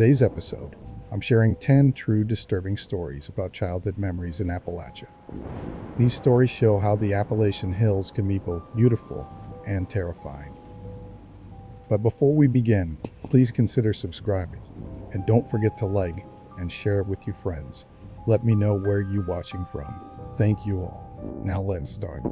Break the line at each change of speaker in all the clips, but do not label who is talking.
Today's episode, I'm sharing 10 true disturbing stories about childhood memories in Appalachia. These stories show how the Appalachian Hills can be both beautiful and terrifying. But before we begin, please consider subscribing and don't forget to like and share it with your friends. Let me know where you're watching from. Thank you all. Now let's start.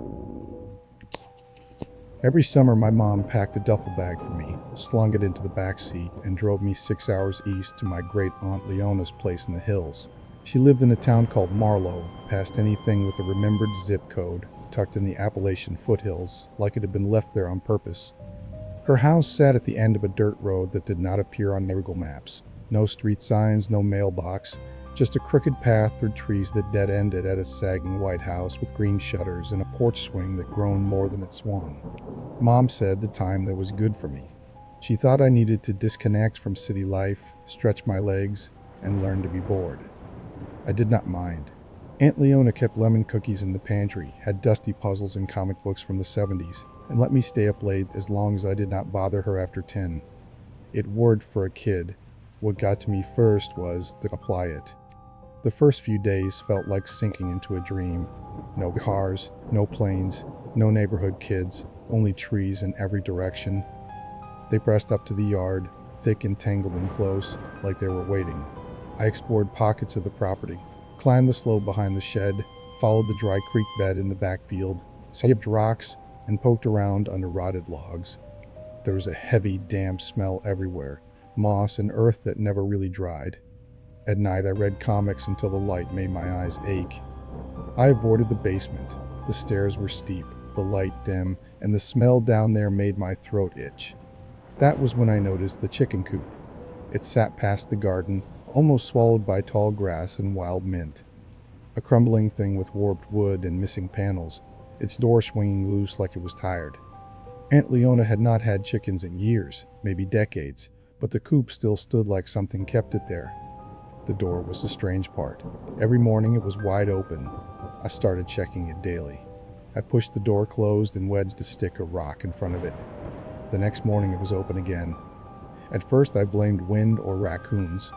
Every summer, my mom packed a duffel bag for me, slung it into the back seat, and drove me 6 hours east to my great aunt Leona's place in the hills. She lived in a town called Marlow, past anything with a remembered zip code, tucked in the Appalachian foothills, like it had been left there on purpose. Her house sat at the end of a dirt road that did not appear on Google Maps. No street signs, no mailbox, just a crooked path through trees that dead-ended at a sagging white house with green shutters and a porch swing that groaned more than it swung. Mom said the time that was good for me. She thought I needed to disconnect from city life, stretch my legs, and learn to be bored. I did not mind. Aunt Leona kept lemon cookies in the pantry, had dusty puzzles and comic books from the 70s, and let me stay up late as long as I did not bother her after 10. It worked for a kid. What got to me first was to apply it. The first few days felt like sinking into a dream. No cars, no planes, no neighborhood kids, only trees in every direction. They pressed up to the yard, thick and tangled and close, like they were waiting. I explored pockets of the property, climbed the slope behind the shed, followed the dry creek bed in the backfield, skipped rocks, and poked around under rotted logs. There was a heavy, damp smell everywhere, moss and earth that never really dried. At night, I read comics until the light made my eyes ache. I avoided the basement. The stairs were steep, the light dim, and the smell down there made my throat itch. That was when I noticed the chicken coop. It sat past the garden, almost swallowed by tall grass and wild mint. A crumbling thing with warped wood and missing panels, its door swinging loose like it was tired. Aunt Leona had not had chickens in years, maybe decades, but the coop still stood like something kept it there. The door was the strange part. Every morning it was wide open. I started checking it daily. I pushed the door closed and wedged a stick or rock in front of it. The next morning it was open again. At first I blamed wind or raccoons.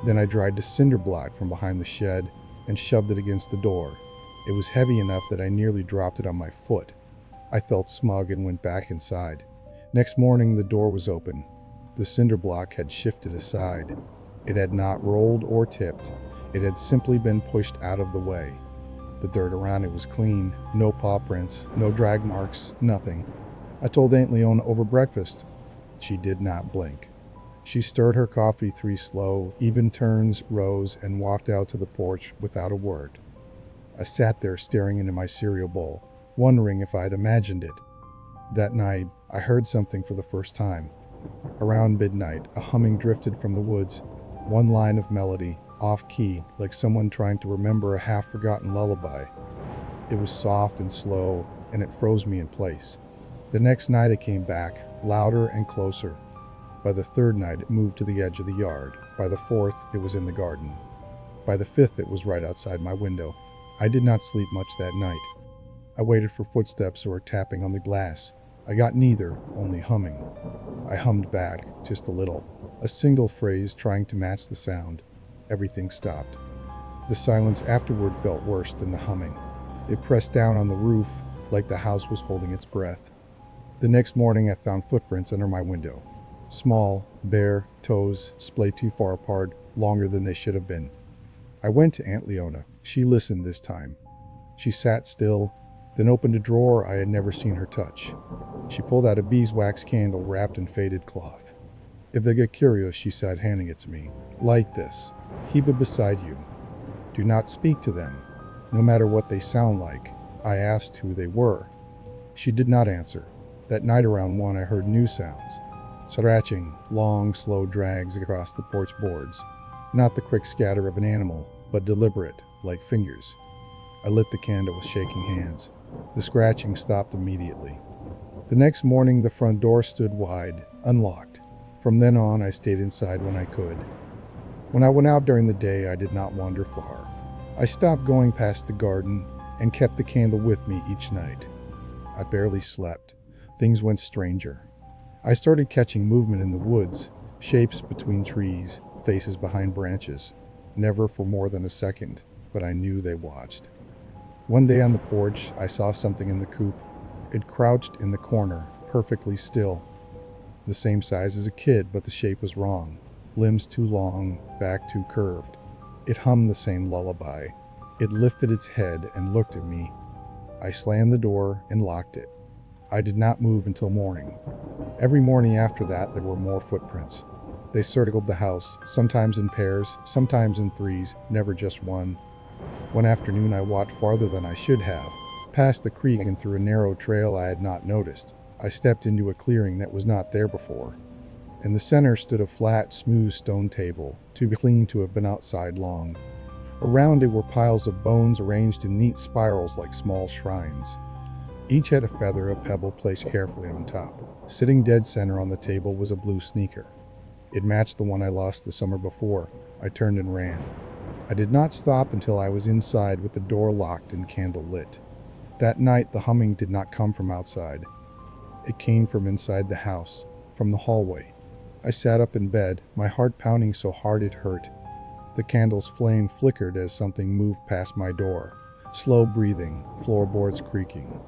Then I dried the cinder block from behind the shed and shoved it against the door. It was heavy enough that I nearly dropped it on my foot. I felt smug and went back inside. Next morning the door was open. The cinder block had shifted aside. It had not rolled or tipped. It had simply been pushed out of the way. The dirt around it was clean, no paw prints, no drag marks, nothing. I told Aunt Leona over breakfast. She did not blink. She stirred her coffee 3 slow, even turns, rose, and walked out to the porch without a word. I sat there staring into my cereal bowl, wondering if I had imagined it. That night, I heard something for the first time. Around midnight, a humming drifted from the woods. One line of melody, off-key, like someone trying to remember a half-forgotten lullaby. It was soft and slow, and it froze me in place. The next night it came back, louder and closer. By the third night it moved to the edge of the yard. By the fourth it was in the garden. By the fifth it was right outside my window. I did not sleep much that night. I waited for footsteps or tapping on the glass. I got neither, only humming. I hummed back, just a little. A single phrase trying to match the sound. Everything stopped. The silence afterward felt worse than the humming. It pressed down on the roof like the house was holding its breath. The next morning I found footprints under my window. Small, bare, toes splayed too far apart, longer than they should have been. I went to Aunt Leona. She listened this time. She sat still, then opened a drawer I had never seen her touch. She pulled out a beeswax candle wrapped in faded cloth. "If they get curious," she said, handing it to me, "light this. Keep it beside you. Do not speak to them, no matter what they sound like." I asked who they were. She did not answer. That night around 1 I heard new sounds. Scratching, long, slow drags across the porch boards. Not the quick scatter of an animal, but deliberate, like fingers. I lit the candle with shaking hands. The scratching stopped immediately. The next morning the front door stood wide, unlocked. From then on I stayed inside when I could. When I went out during the day I did not wander far. I stopped going past the garden and kept the candle with me each night. I barely slept. Things went stranger. I started catching movement in the woods, shapes between trees, faces behind branches, never for more than a second, but I knew they watched. One day on the porch, I saw something in the coop. It crouched in the corner, perfectly still. The same size as a kid, but the shape was wrong. Limbs too long, back too curved. It hummed the same lullaby. It lifted its head and looked at me. I slammed the door and locked it. I did not move until morning. Every morning after that, there were more footprints. They circled the house, sometimes in pairs, sometimes in threes, never just one. One afternoon I walked farther than I should have, past the creek and through a narrow trail I had not noticed. I stepped into a clearing that was not there before. In the center stood a flat, smooth stone table, too clean to have been outside long. Around it were piles of bones arranged in neat spirals like small shrines. Each had a feather of pebble placed carefully on top. Sitting dead center on the table was a blue sneaker. It matched the one I lost the summer before. I turned and ran. I did not stop until I was inside with the door locked and candle lit. That night the humming did not come from outside. It came from inside the house, from the hallway. I sat up in bed, my heart pounding so hard it hurt. The candle's flame flickered as something moved past my door. Slow breathing, floorboards creaking.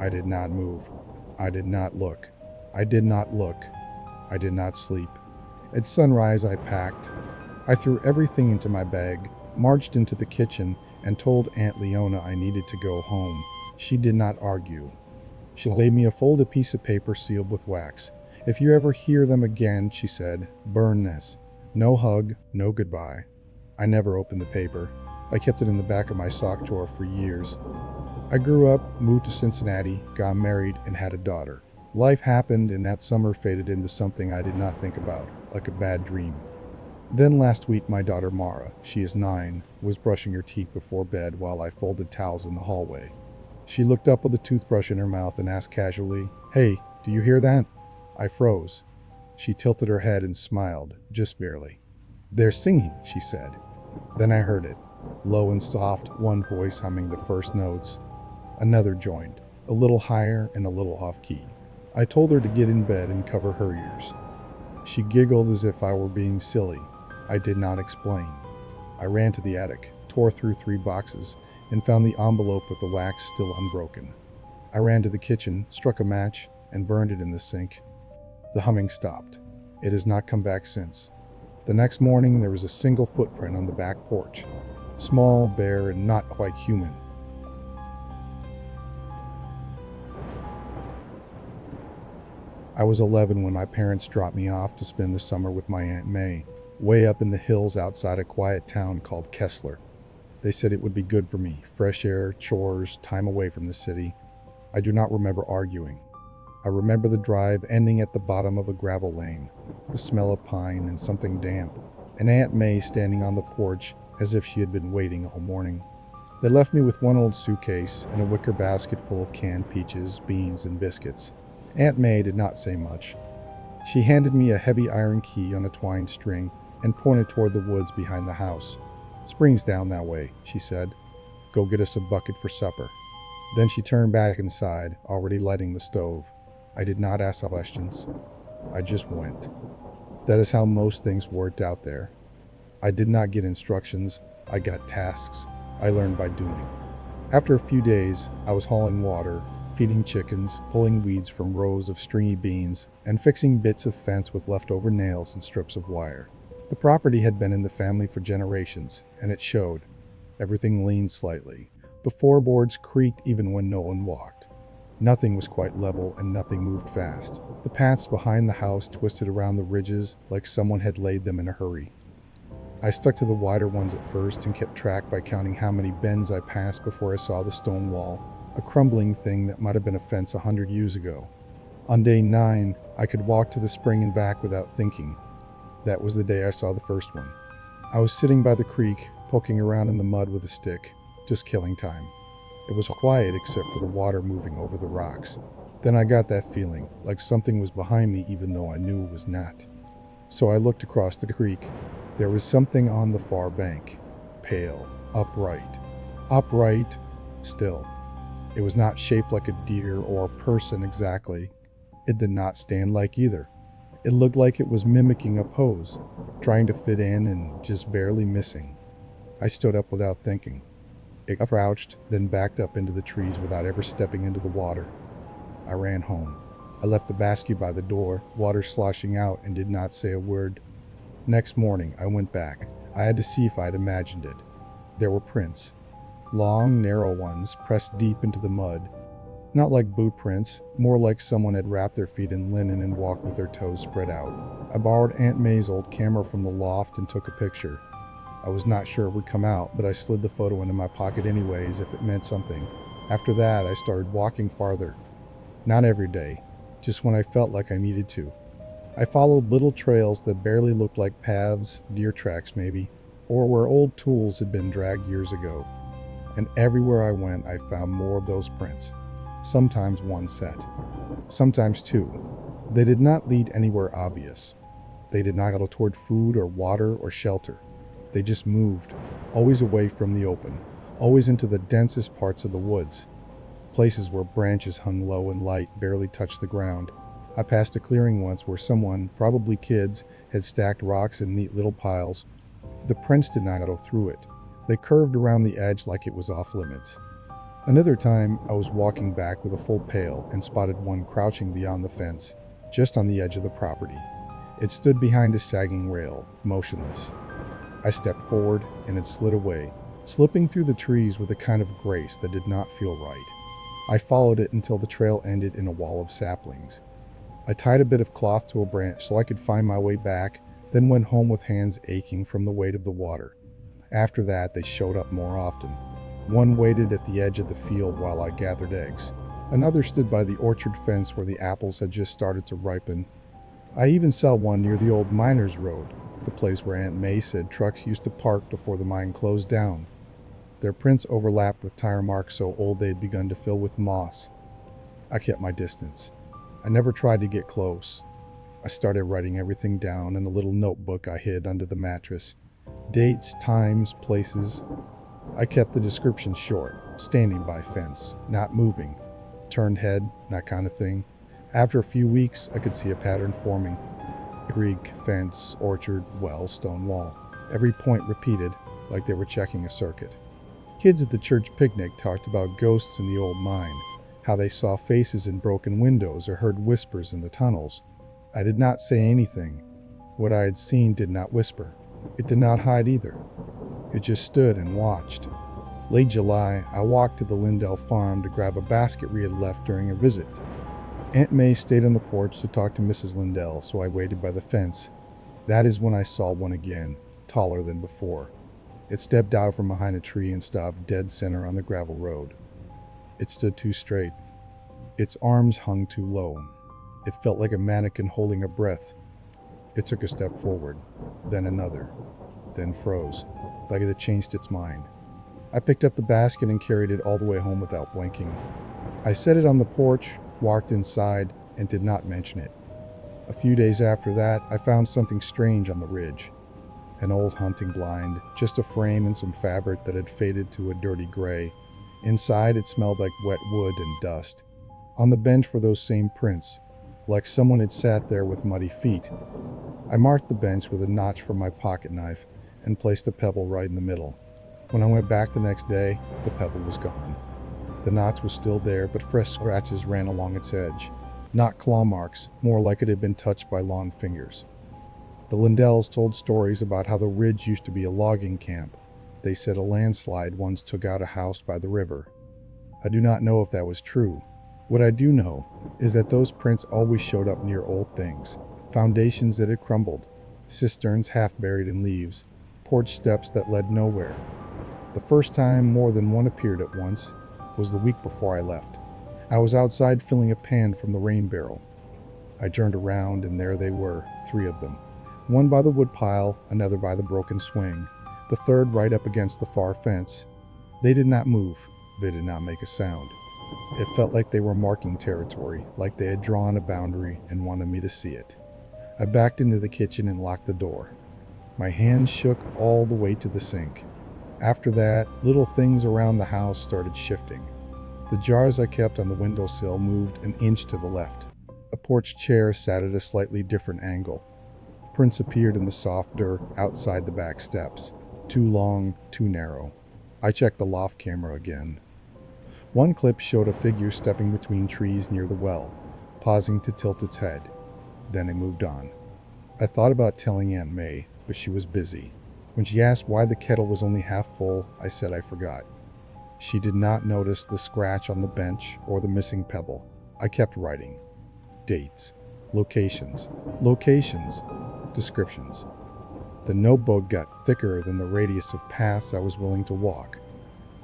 I did not move. I did not look. I did not look. I did not sleep. At sunrise I packed. I threw everything into my bag, marched into the kitchen, and told Aunt Leona I needed to go home. She did not argue. She laid me a folded piece of paper sealed with wax. "If you ever hear them again," she said, "burn this. No hug, no goodbye." I never opened the paper. I kept it in the back of my sock drawer for years. I grew up, moved to Cincinnati, got married, and had a daughter. Life happened, and that summer faded into something I did not think about, like a bad dream. Then last week my daughter Mara, she is 9, was brushing her teeth before bed while I folded towels in the hallway. She looked up with a toothbrush in her mouth and asked casually, "Hey, do you hear that?" I froze. She tilted her head and smiled, just barely. "They're singing," she said. Then I heard it. Low and soft, one voice humming the first notes. Another joined, a little higher and a little off-key. I told her to get in bed and cover her ears. She giggled as if I were being silly. I did not explain. I ran to the attic, tore through 3 boxes, and found the envelope with the wax still unbroken. I ran to the kitchen, struck a match, and burned it in the sink. The humming stopped. It has not come back since. The next morning there was a single footprint on the back porch. Small, bare, and not quite human. I was 11 when my parents dropped me off to spend the summer with my Aunt May, way up in the hills outside a quiet town called Kessler. They said it would be good for me, fresh air, chores, time away from the city. I do not remember arguing. I remember the drive ending at the bottom of a gravel lane, the smell of pine and something damp, and Aunt May standing on the porch as if she had been waiting all morning. They left me with one old suitcase and a wicker basket full of canned peaches, beans, and biscuits. Aunt May did not say much. She handed me a heavy iron key on a twined string and pointed toward the woods behind the house. "Spring's down that way," she said. "Go get us a bucket for supper." Then she turned back inside, already lighting the stove. I did not ask questions. I just went. That is how most things worked out there. I did not get instructions. I got tasks. I learned by doing. After a few days, I was hauling water, feeding chickens, pulling weeds from rows of stringy beans, and fixing bits of fence with leftover nails and strips of wire. The property had been in the family for generations, and it showed. Everything leaned slightly. The floorboards creaked even when no one walked. Nothing was quite level and nothing moved fast. The paths behind the house twisted around the ridges like someone had laid them in a hurry. I stuck to the wider ones at first and kept track by counting how many bends I passed before I saw the stone wall, a crumbling thing that might have been a fence 100 years ago. On day 9, I could walk to the spring and back without thinking. That was the day I saw the first one. I was sitting by the creek, poking around in the mud with a stick, just killing time. It was quiet except for the water moving over the rocks. Then I got that feeling, like something was behind me even though I knew it was not. So I looked across the creek. There was something on the far bank. Pale, upright, still. It was not shaped like a deer or a person exactly. It did not stand like either. It looked like it was mimicking a pose, trying to fit in and just barely missing. I stood up without thinking. It crouched, then backed up into the trees without ever stepping into the water. I ran home. I left the basket by the door, water sloshing out, and did not say a word. Next morning, I went back. I had to see if I'd imagined it. There were prints. Long, narrow ones, pressed deep into the mud. Not like boot prints, more like someone had wrapped their feet in linen and walked with their toes spread out. I borrowed Aunt May's old camera from the loft and took a picture. I was not sure it would come out, but I slid the photo into my pocket anyways if it meant something. After that, I started walking farther. Not every day, just when I felt like I needed to. I followed little trails that barely looked like paths, deer tracks maybe, or where old tools had been dragged years ago. And everywhere I went, I found more of those prints. Sometimes one set, sometimes two. They did not lead anywhere obvious. They did not go toward food or water or shelter. They just moved, always away from the open, always into the densest parts of the woods. Places where branches hung low and light barely touched the ground. I passed a clearing once where someone, probably kids, had stacked rocks in neat little piles. The prints did not go through it. They curved around the edge like it was off limits. Another time, I was walking back with a full pail and spotted one crouching beyond the fence, just on the edge of the property. It stood behind a sagging rail, motionless. I stepped forward, and it slid away, slipping through the trees with a kind of grace that did not feel right. I followed it until the trail ended in a wall of saplings. I tied a bit of cloth to a branch so I could find my way back, then went home with hands aching from the weight of the water. After that, they showed up more often. One waited at the edge of the field while I gathered eggs. Another stood by the orchard fence where the apples had just started to ripen. I even saw one near the old miner's road, the place where Aunt May said trucks used to park before the mine closed down. Their prints overlapped with tire marks so old they'd begun to fill with moss. I kept my distance. I never tried to get close. I started writing everything down in a little notebook I hid under the mattress. Dates, times, places. I kept the descriptions short, standing by fence, not moving. Turned head, that kind of thing. After a few weeks, I could see a pattern forming. Creek, fence, orchard, well, stone wall. Every point repeated, like they were checking a circuit. Kids at the church picnic talked about ghosts in the old mine, how they saw faces in broken windows or heard whispers in the tunnels. I did not say anything. What I had seen did not whisper. It did not hide either. It just stood and watched. Late July, I walked to the Lindell farm to grab a basket we had left during a visit. Aunt May stayed on the porch to talk to Mrs. Lindell, so I waited by the fence. That is when I saw one again, taller than before. It stepped out from behind a tree and stopped dead center on the gravel road. It stood too straight. Its arms hung too low. It felt like a mannequin holding a breath. It took a step forward, then another, then froze, like it had changed its mind. I picked up the basket and carried it all the way home without blinking. I set it on the porch, walked inside, and did not mention it. A few days after that, I found something strange on the ridge. An old hunting blind, just a frame and some fabric that had faded to a dirty gray. Inside, it smelled like wet wood and dust. On the bench were those same prints, like someone had sat there with muddy feet. I marked the bench with a notch from my pocket knife and placed a pebble right in the middle. When I went back the next day, the pebble was gone. The notch was still there, but fresh scratches ran along its edge. Not claw marks, more like it had been touched by long fingers. The Lindells told stories about how the ridge used to be a logging camp. They said a landslide once took out a house by the river. I do not know if that was true. What I do know is that those prints always showed up near old things, foundations that had crumbled, cisterns half buried in leaves, porch steps that led nowhere. The first time more than one appeared at once was the week before I left. I was outside filling a pan from the rain barrel. I turned around and there they were, 3 of them. One by the woodpile, another by the broken swing, the third right up against the far fence. They did not move. They did not make a sound. It felt like they were marking territory, like they had drawn a boundary and wanted me to see it. I backed into the kitchen and locked the door. My hands shook all the way to the sink. After that, little things around the house started shifting. The jars I kept on the windowsill moved an inch to the left. A porch chair sat at a slightly different angle. Prints appeared in the soft dirt outside the back steps. Too long, too narrow. I checked the loft camera again. One clip showed a figure stepping between trees near the well, pausing to tilt its head. Then it moved on. I thought about telling Aunt May, but she was busy. When she asked why the kettle was only half full, I said I forgot. She did not notice the scratch on the bench or the missing pebble. I kept writing. Dates. Locations. Locations. Descriptions. The notebook got thicker than the radius of paths I was willing to walk.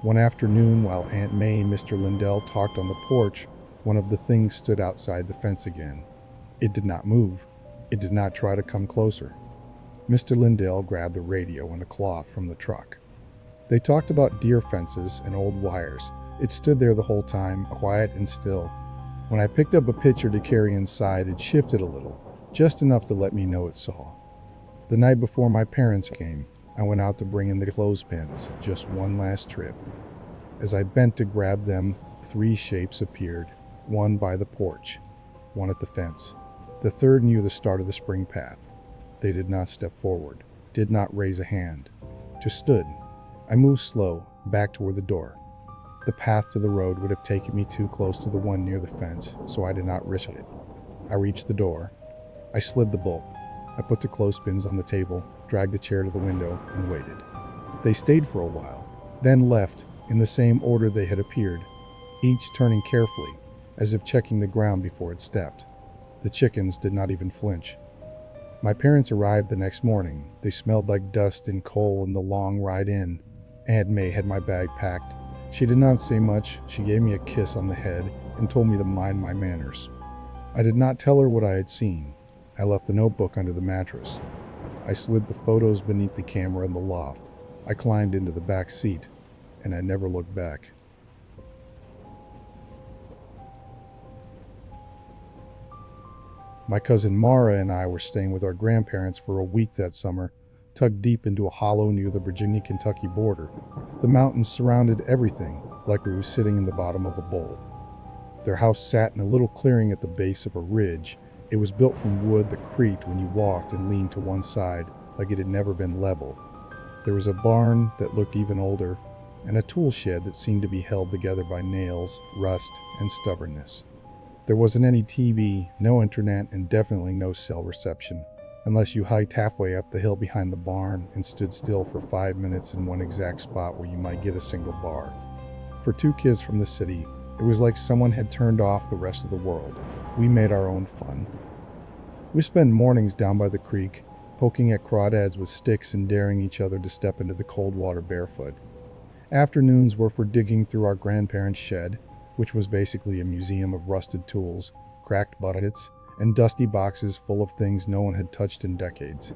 One afternoon, while Aunt May and Mr. Lindell talked on the porch, one of the things stood outside the fence again. It did not move. It did not try to come closer. Mr. Lindell grabbed the radio and a cloth from the truck. They talked about deer fences and old wires. It stood there the whole time, quiet and still. When I picked up a picture to carry inside, it shifted a little, just enough to let me know it saw. The night before my parents came, I went out to bring in the clothespins, just one last trip. As I bent to grab them, 3 shapes appeared, one by the porch, one at the fence, the third near the start of the spring path. They did not step forward, did not raise a hand, just stood. I moved slow, back toward the door. The path to the road would have taken me too close to the one near the fence, so I did not risk it. I reached the door. I slid the bolt. I put the clothespins on the table, dragged the chair to the window, and waited. They stayed for a while, then left in the same order they had appeared, each turning carefully, as if checking the ground before it stepped. The chickens did not even flinch. My parents arrived the next morning. They smelled like dust and coal in the long ride in. Aunt May had my bag packed. She did not say much. She gave me a kiss on the head and told me to mind my manners. I did not tell her what I had seen. I left the notebook under the mattress. I slid the photos beneath the camera in the loft. I climbed into the back seat, and I never looked back. My cousin Mara and I were staying with our grandparents for a week that summer, tucked deep into a hollow near the Virginia-Kentucky border. The mountains surrounded everything, like we were sitting in the bottom of a bowl. Their house sat in a little clearing at the base of a ridge. It was built from wood that creaked when you walked and leaned to one side, like it had never been level. There was a barn that looked even older, and a tool shed that seemed to be held together by nails, rust, and stubbornness. There wasn't any TV, no internet, and definitely no cell reception, unless you hiked halfway up the hill behind the barn and stood still for 5 minutes in one exact spot where you might get a single bar. For 2 kids from the city, it was like someone had turned off the rest of the world. We made our own fun. We spent mornings down by the creek, poking at crawdads with sticks and daring each other to step into the cold water barefoot. Afternoons were for digging through our grandparents' shed, which was basically a museum of rusted tools, cracked buckets, and dusty boxes full of things no one had touched in decades.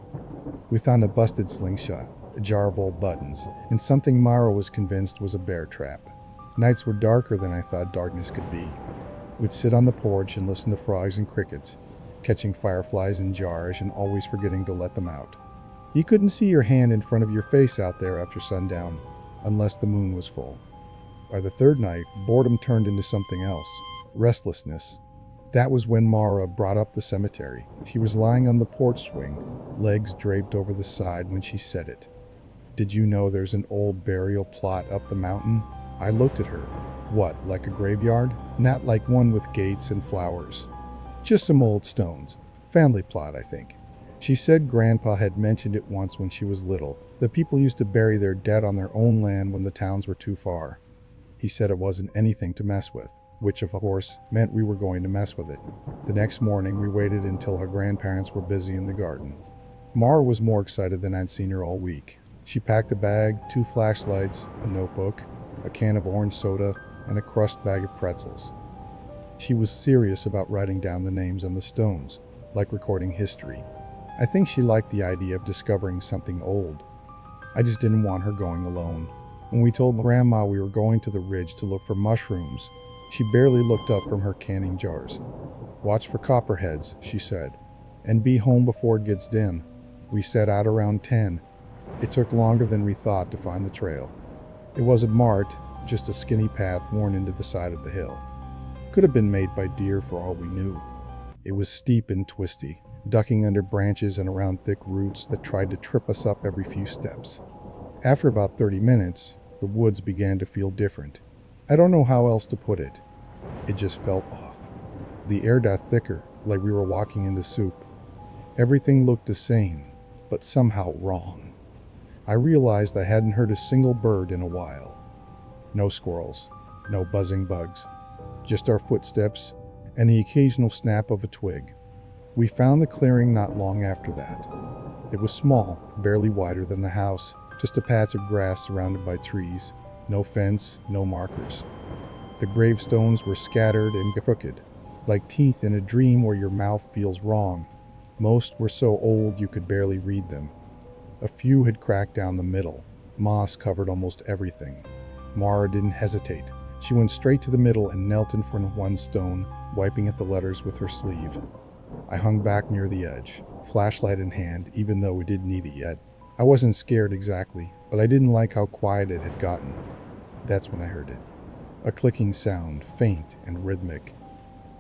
We found a busted slingshot, a jar of old buttons, and something Mara was convinced was a bear trap. Nights were darker than I thought darkness could be. We'd sit on the porch and listen to frogs and crickets, catching fireflies in jars and always forgetting to let them out. You couldn't see your hand in front of your face out there after sundown, unless the moon was full. By the 3rd night, boredom turned into something else, restlessness. That was when Mara brought up the cemetery. She was lying on the porch swing, legs draped over the side when she said it. Did you know there's an old burial plot up the mountain? I looked at her. What, like a graveyard? Not like one with gates and flowers. Just some old stones. Family plot, I think. She said Grandpa had mentioned it once when she was little, that people used to bury their dead on their own land when the towns were too far. He said it wasn't anything to mess with, which of course meant we were going to mess with it. The next morning we waited until her grandparents were busy in the garden. Mara was more excited than I'd seen her all week. She packed a bag, 2 flashlights, a notebook, a can of orange soda, and a crushed bag of pretzels. She was serious about writing down the names on the stones, like recording history. I think she liked the idea of discovering something old. I just didn't want her going alone. When we told Grandma we were going to the ridge to look for mushrooms, she barely looked up from her canning jars. "Watch for copperheads," she said, "and be home before it gets dim." We set out around 10. It took longer than we thought to find the trail. It wasn't marked, just a skinny path worn into the side of the hill. Could have been made by deer for all we knew. It was steep and twisty, ducking under branches and around thick roots that tried to trip us up every few steps. After about 30 minutes, the woods began to feel different. I don't know how else to put it. It just felt off. The air got thicker, like we were walking into soup. Everything looked the same, but somehow wrong. I realized I hadn't heard a single bird in a while. No squirrels, no buzzing bugs, just our footsteps and the occasional snap of a twig. We found the clearing not long after that. It was small, barely wider than the house, just a patch of grass surrounded by trees. No fence, no markers. The gravestones were scattered and crooked, like teeth in a dream where your mouth feels wrong. Most were so old you could barely read them. A few had cracked down the middle. Moss covered almost everything. Mara didn't hesitate. She went straight to the middle and knelt in front of one stone, wiping at the letters with her sleeve. I hung back near the edge, flashlight in hand, even though we didn't need it yet. I wasn't scared exactly, but I didn't like how quiet it had gotten. That's when I heard it. A clicking sound, faint and rhythmic.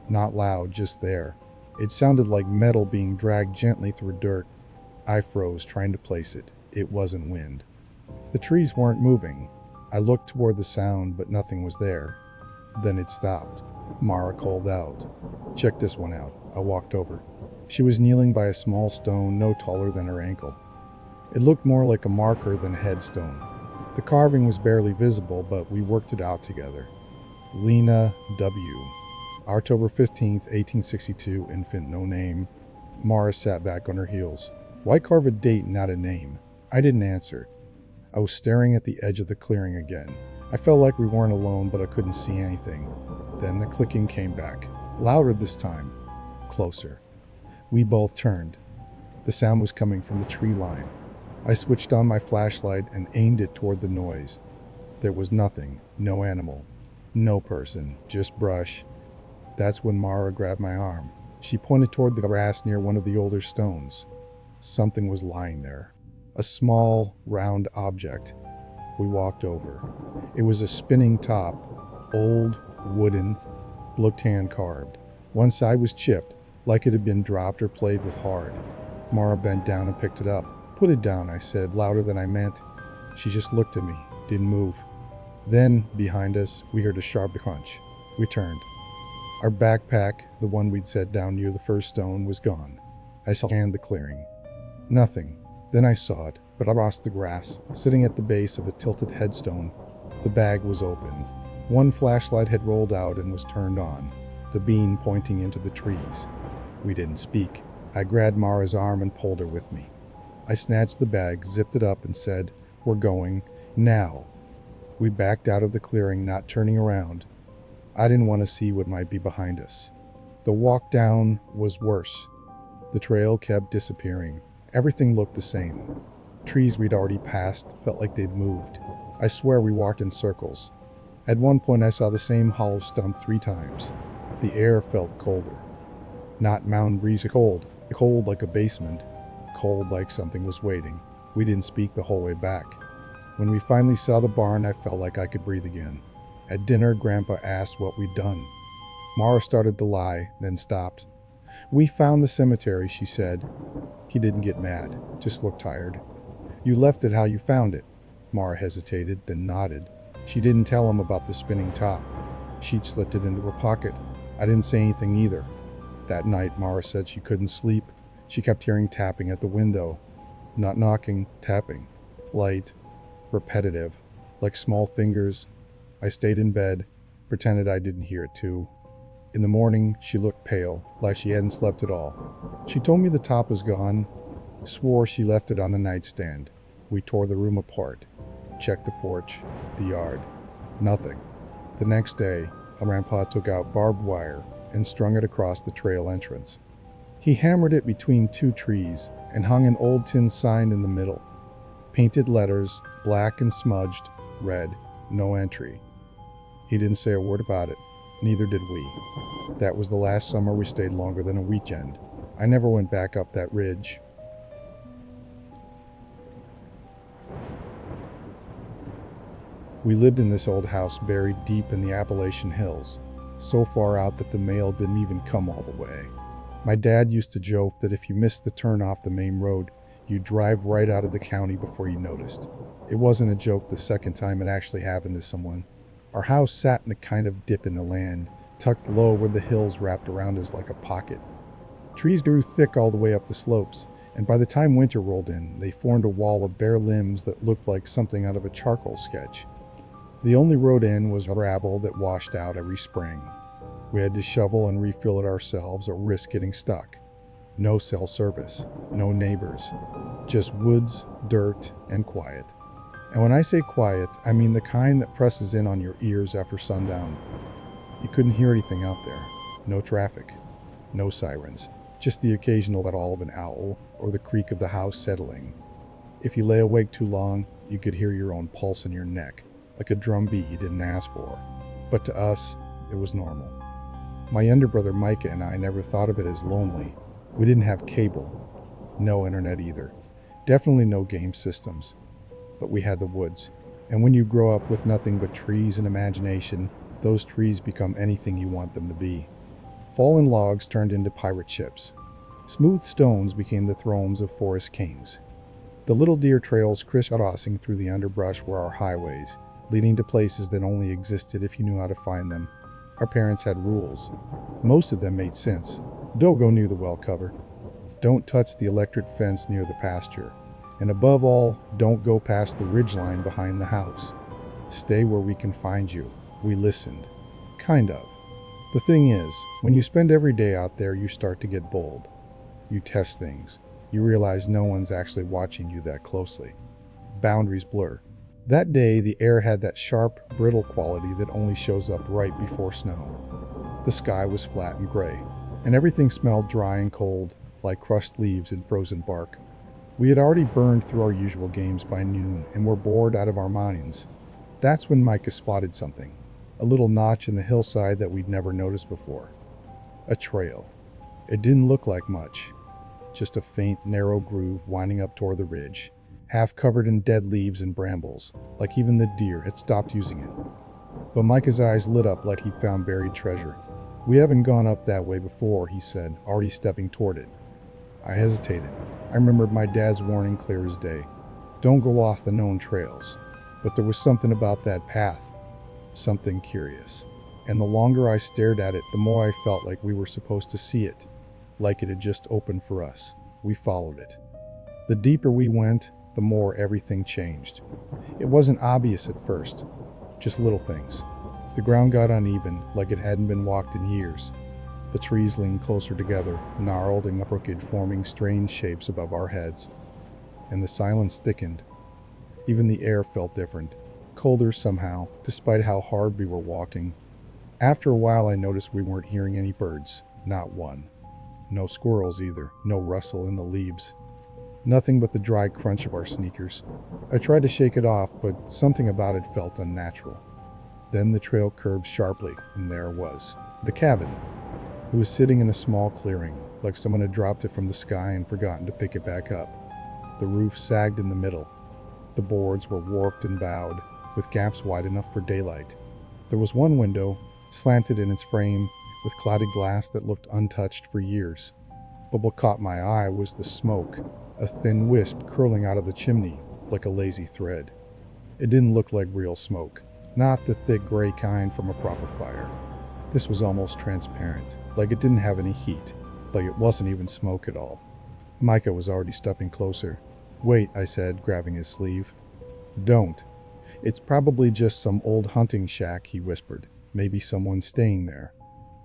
Not loud, just there. It sounded like metal being dragged gently through dirt. I froze, trying to place it. It wasn't wind. The trees weren't moving. I looked toward the sound, but nothing was there. Then it stopped. Mara called out. "Check this one out." I walked over. She was kneeling by a small stone no taller than her ankle. It looked more like a marker than a headstone. The carving was barely visible, but we worked it out together. Lena W. October 15th, 1862, infant, no name. Mara sat back on her heels. Why carve a date, not a name? I didn't answer. I was staring at the edge of the clearing again. I felt like we weren't alone, but I couldn't see anything. Then the clicking came back. Louder this time. Closer. We both turned. The sound was coming from the tree line. I switched on my flashlight and aimed it toward the noise. There was nothing. No animal. No person. Just brush. That's when Mara grabbed my arm. She pointed toward the grass near one of the older stones. Something was lying there. A small, round object. We walked over. It was a spinning top, old, wooden, looked hand-carved. One side was chipped, like it had been dropped or played with hard. Mara bent down and picked it up. "Put it down," I said, louder than I meant. She just looked at me, didn't move. Then, behind us, we heard a sharp crunch. We turned. Our backpack, the one we'd set down near the first stone, was gone. I scanned the clearing. Nothing. Then I saw it, but across the grass, sitting at the base of a tilted headstone. The bag was open. One flashlight had rolled out and was turned on, the beam pointing into the trees. We didn't speak. I grabbed Mara's arm and pulled her with me. I snatched the bag, zipped it up, and said, "We're going, now." We backed out of the clearing, not turning around. I didn't want to see what might be behind us. The walk down was worse. The trail kept disappearing. Everything looked the same. Trees we'd already passed felt like they'd moved. I swear we walked in circles. At one point I saw the same hollow stump 3 times. The air felt colder. Not mountain breeze cold like a basement, cold like something was waiting. We didn't speak the whole way back. When we finally saw the barn, I felt like I could breathe again. At dinner, Grandpa asked what we'd done. Mara started to lie, then stopped. "We found the cemetery," she said. He didn't get mad, just looked tired. "You left it how you found it." Mara hesitated, then nodded. She didn't tell him about the spinning top. She'd slipped it into her pocket. I didn't say anything either. That night, Mara said she couldn't sleep. She kept hearing tapping at the window. Not knocking, tapping. Light, repetitive, like small fingers. I stayed in bed, pretended I didn't hear it too. In the morning, she looked pale, like she hadn't slept at all. She told me the top was gone, swore she left it on the nightstand. We tore the room apart, checked the porch, the yard. Nothing. The next day, Grandpa took out barbed wire and strung it across the trail entrance. He hammered it between 2 trees and hung an old tin sign in the middle. Painted letters, black and smudged, read, "No entry." He didn't say a word about it. Neither did we. That was the last summer we stayed longer than a weekend. I never went back up that ridge. We lived in this old house buried deep in the Appalachian hills, so far out that the mail didn't even come all the way. My dad used to joke that if you missed the turn off the main road, you'd drive right out of the county before you noticed. It wasn't a joke the second time it actually happened to someone. Our house sat in a kind of dip in the land, tucked low where the hills wrapped around us like a pocket. Trees grew thick all the way up the slopes, and by the time winter rolled in, they formed a wall of bare limbs that looked like something out of a charcoal sketch. The only road in was gravel that washed out every spring. We had to shovel and refill it ourselves or risk getting stuck. No cell service, no neighbors, just woods, dirt, and quiet. And when I say quiet, I mean the kind that presses in on your ears after sundown. You couldn't hear anything out there. No traffic, no sirens, just the occasional call of an owl or the creak of the house settling. If you lay awake too long, you could hear your own pulse in your neck, like a drum beat you didn't ask for. But to us, it was normal. My younger brother Micah and I never thought of it as lonely. We didn't have cable, no internet either, definitely no game systems. But we had the woods, and when you grow up with nothing but trees and imagination, those trees become anything you want them to be. Fallen logs turned into pirate ships. Smooth stones became the thrones of forest kings. The little deer trails crisscrossing through the underbrush were our highways, leading to places that only existed if you knew how to find them. Our parents had rules. Most of them made sense. Don't go near the well cover. Don't touch the electric fence near the pasture. And above all, don't go past the ridgeline behind the house. Stay where we can find you. We listened. Kind of. The thing is, when you spend every day out there, you start to get bold. You test things. You realize no one's actually watching you that closely. Boundaries blur. That day, the air had that sharp, brittle quality that only shows up right before snow. The sky was flat and gray, and everything smelled dry and cold, like crushed leaves and frozen bark. We had already burned through our usual games by noon and were bored out of our minds. That's when Micah spotted something. A little notch in the hillside that we'd never noticed before. A trail. It didn't look like much. Just a faint, narrow groove winding up toward the ridge, half covered in dead leaves and brambles, like even the deer had stopped using it. But Micah's eyes lit up like he'd found buried treasure. "We haven't gone up that way before," he said, already stepping toward it. I hesitated. I remembered my dad's warning clear as day. Don't go off the known trails. But there was something about that path. Something curious. And the longer I stared at it, the more I felt like we were supposed to see it. Like it had just opened for us. We followed it. The deeper we went, the more everything changed. It wasn't obvious at first. Just little things. The ground got uneven, like it hadn't been walked in years. The trees leaned closer together, gnarled and crooked, forming strange shapes above our heads. And the silence thickened. Even the air felt different, colder somehow, despite how hard we were walking. After a while, I noticed we weren't hearing any birds, not one. No squirrels either, no rustle in the leaves. Nothing but the dry crunch of our sneakers. I tried to shake it off, but something about it felt unnatural. Then the trail curved sharply, and there it was. The cabin. It was sitting in a small clearing, like someone had dropped it from the sky and forgotten to pick it back up. The roof sagged in the middle. The boards were warped and bowed, with gaps wide enough for daylight. There was one window, slanted in its frame, with clouded glass that looked untouched for years. But what caught my eye was the smoke, a thin wisp curling out of the chimney, like a lazy thread. It didn't look like real smoke, not the thick gray kind from a proper fire. This was almost transparent, like it didn't have any heat, like it wasn't even smoke at all. Micah was already stepping closer. "Wait," I said, grabbing his sleeve. "Don't. It's probably just some old hunting shack," he whispered. "Maybe someone staying there."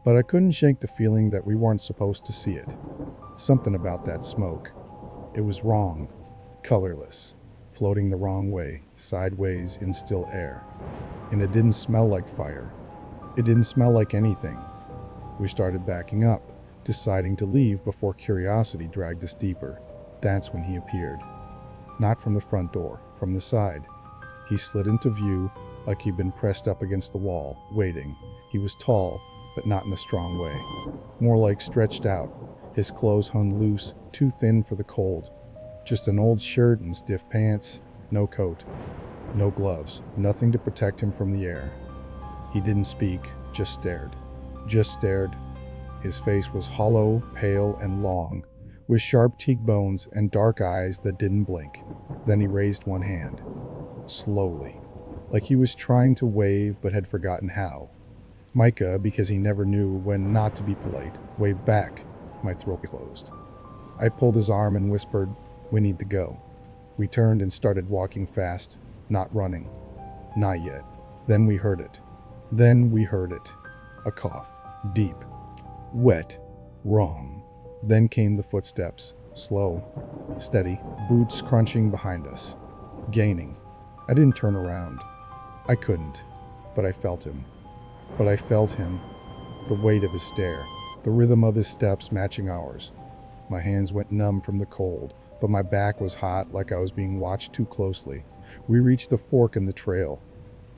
But I couldn't shake the feeling that we weren't supposed to see it. Something about that smoke. It was wrong. Colorless. Floating the wrong way, sideways in still air. And it didn't smell like fire. It didn't smell like anything. We started backing up, deciding to leave before curiosity dragged us deeper. That's when he appeared. Not from the front door, from the side. He slid into view like he'd been pressed up against the wall, waiting. He was tall, but not in a strong way. More like stretched out. His clothes hung loose, too thin for the cold. Just an old shirt and stiff pants, no coat, no gloves, nothing to protect him from the air. He didn't speak, just stared. Just stared. His face was hollow, pale, and long, with sharp cheekbones and dark eyes that didn't blink. Then he raised one hand, slowly, like he was trying to wave but had forgotten how. Micah, because he never knew when not to be polite, waved back. My throat closed. I pulled his arm and whispered, "We need to go." We turned and started walking fast, not running. Not yet. Then we heard it. A cough. Deep. Wet. Wrong. Then came the footsteps. Slow. Steady. Boots crunching behind us. Gaining. I didn't turn around. I couldn't. But I felt him. The weight of his stare. The rhythm of his steps matching ours. My hands went numb from the cold, but my back was hot like I was being watched too closely. We reached the fork in the trail.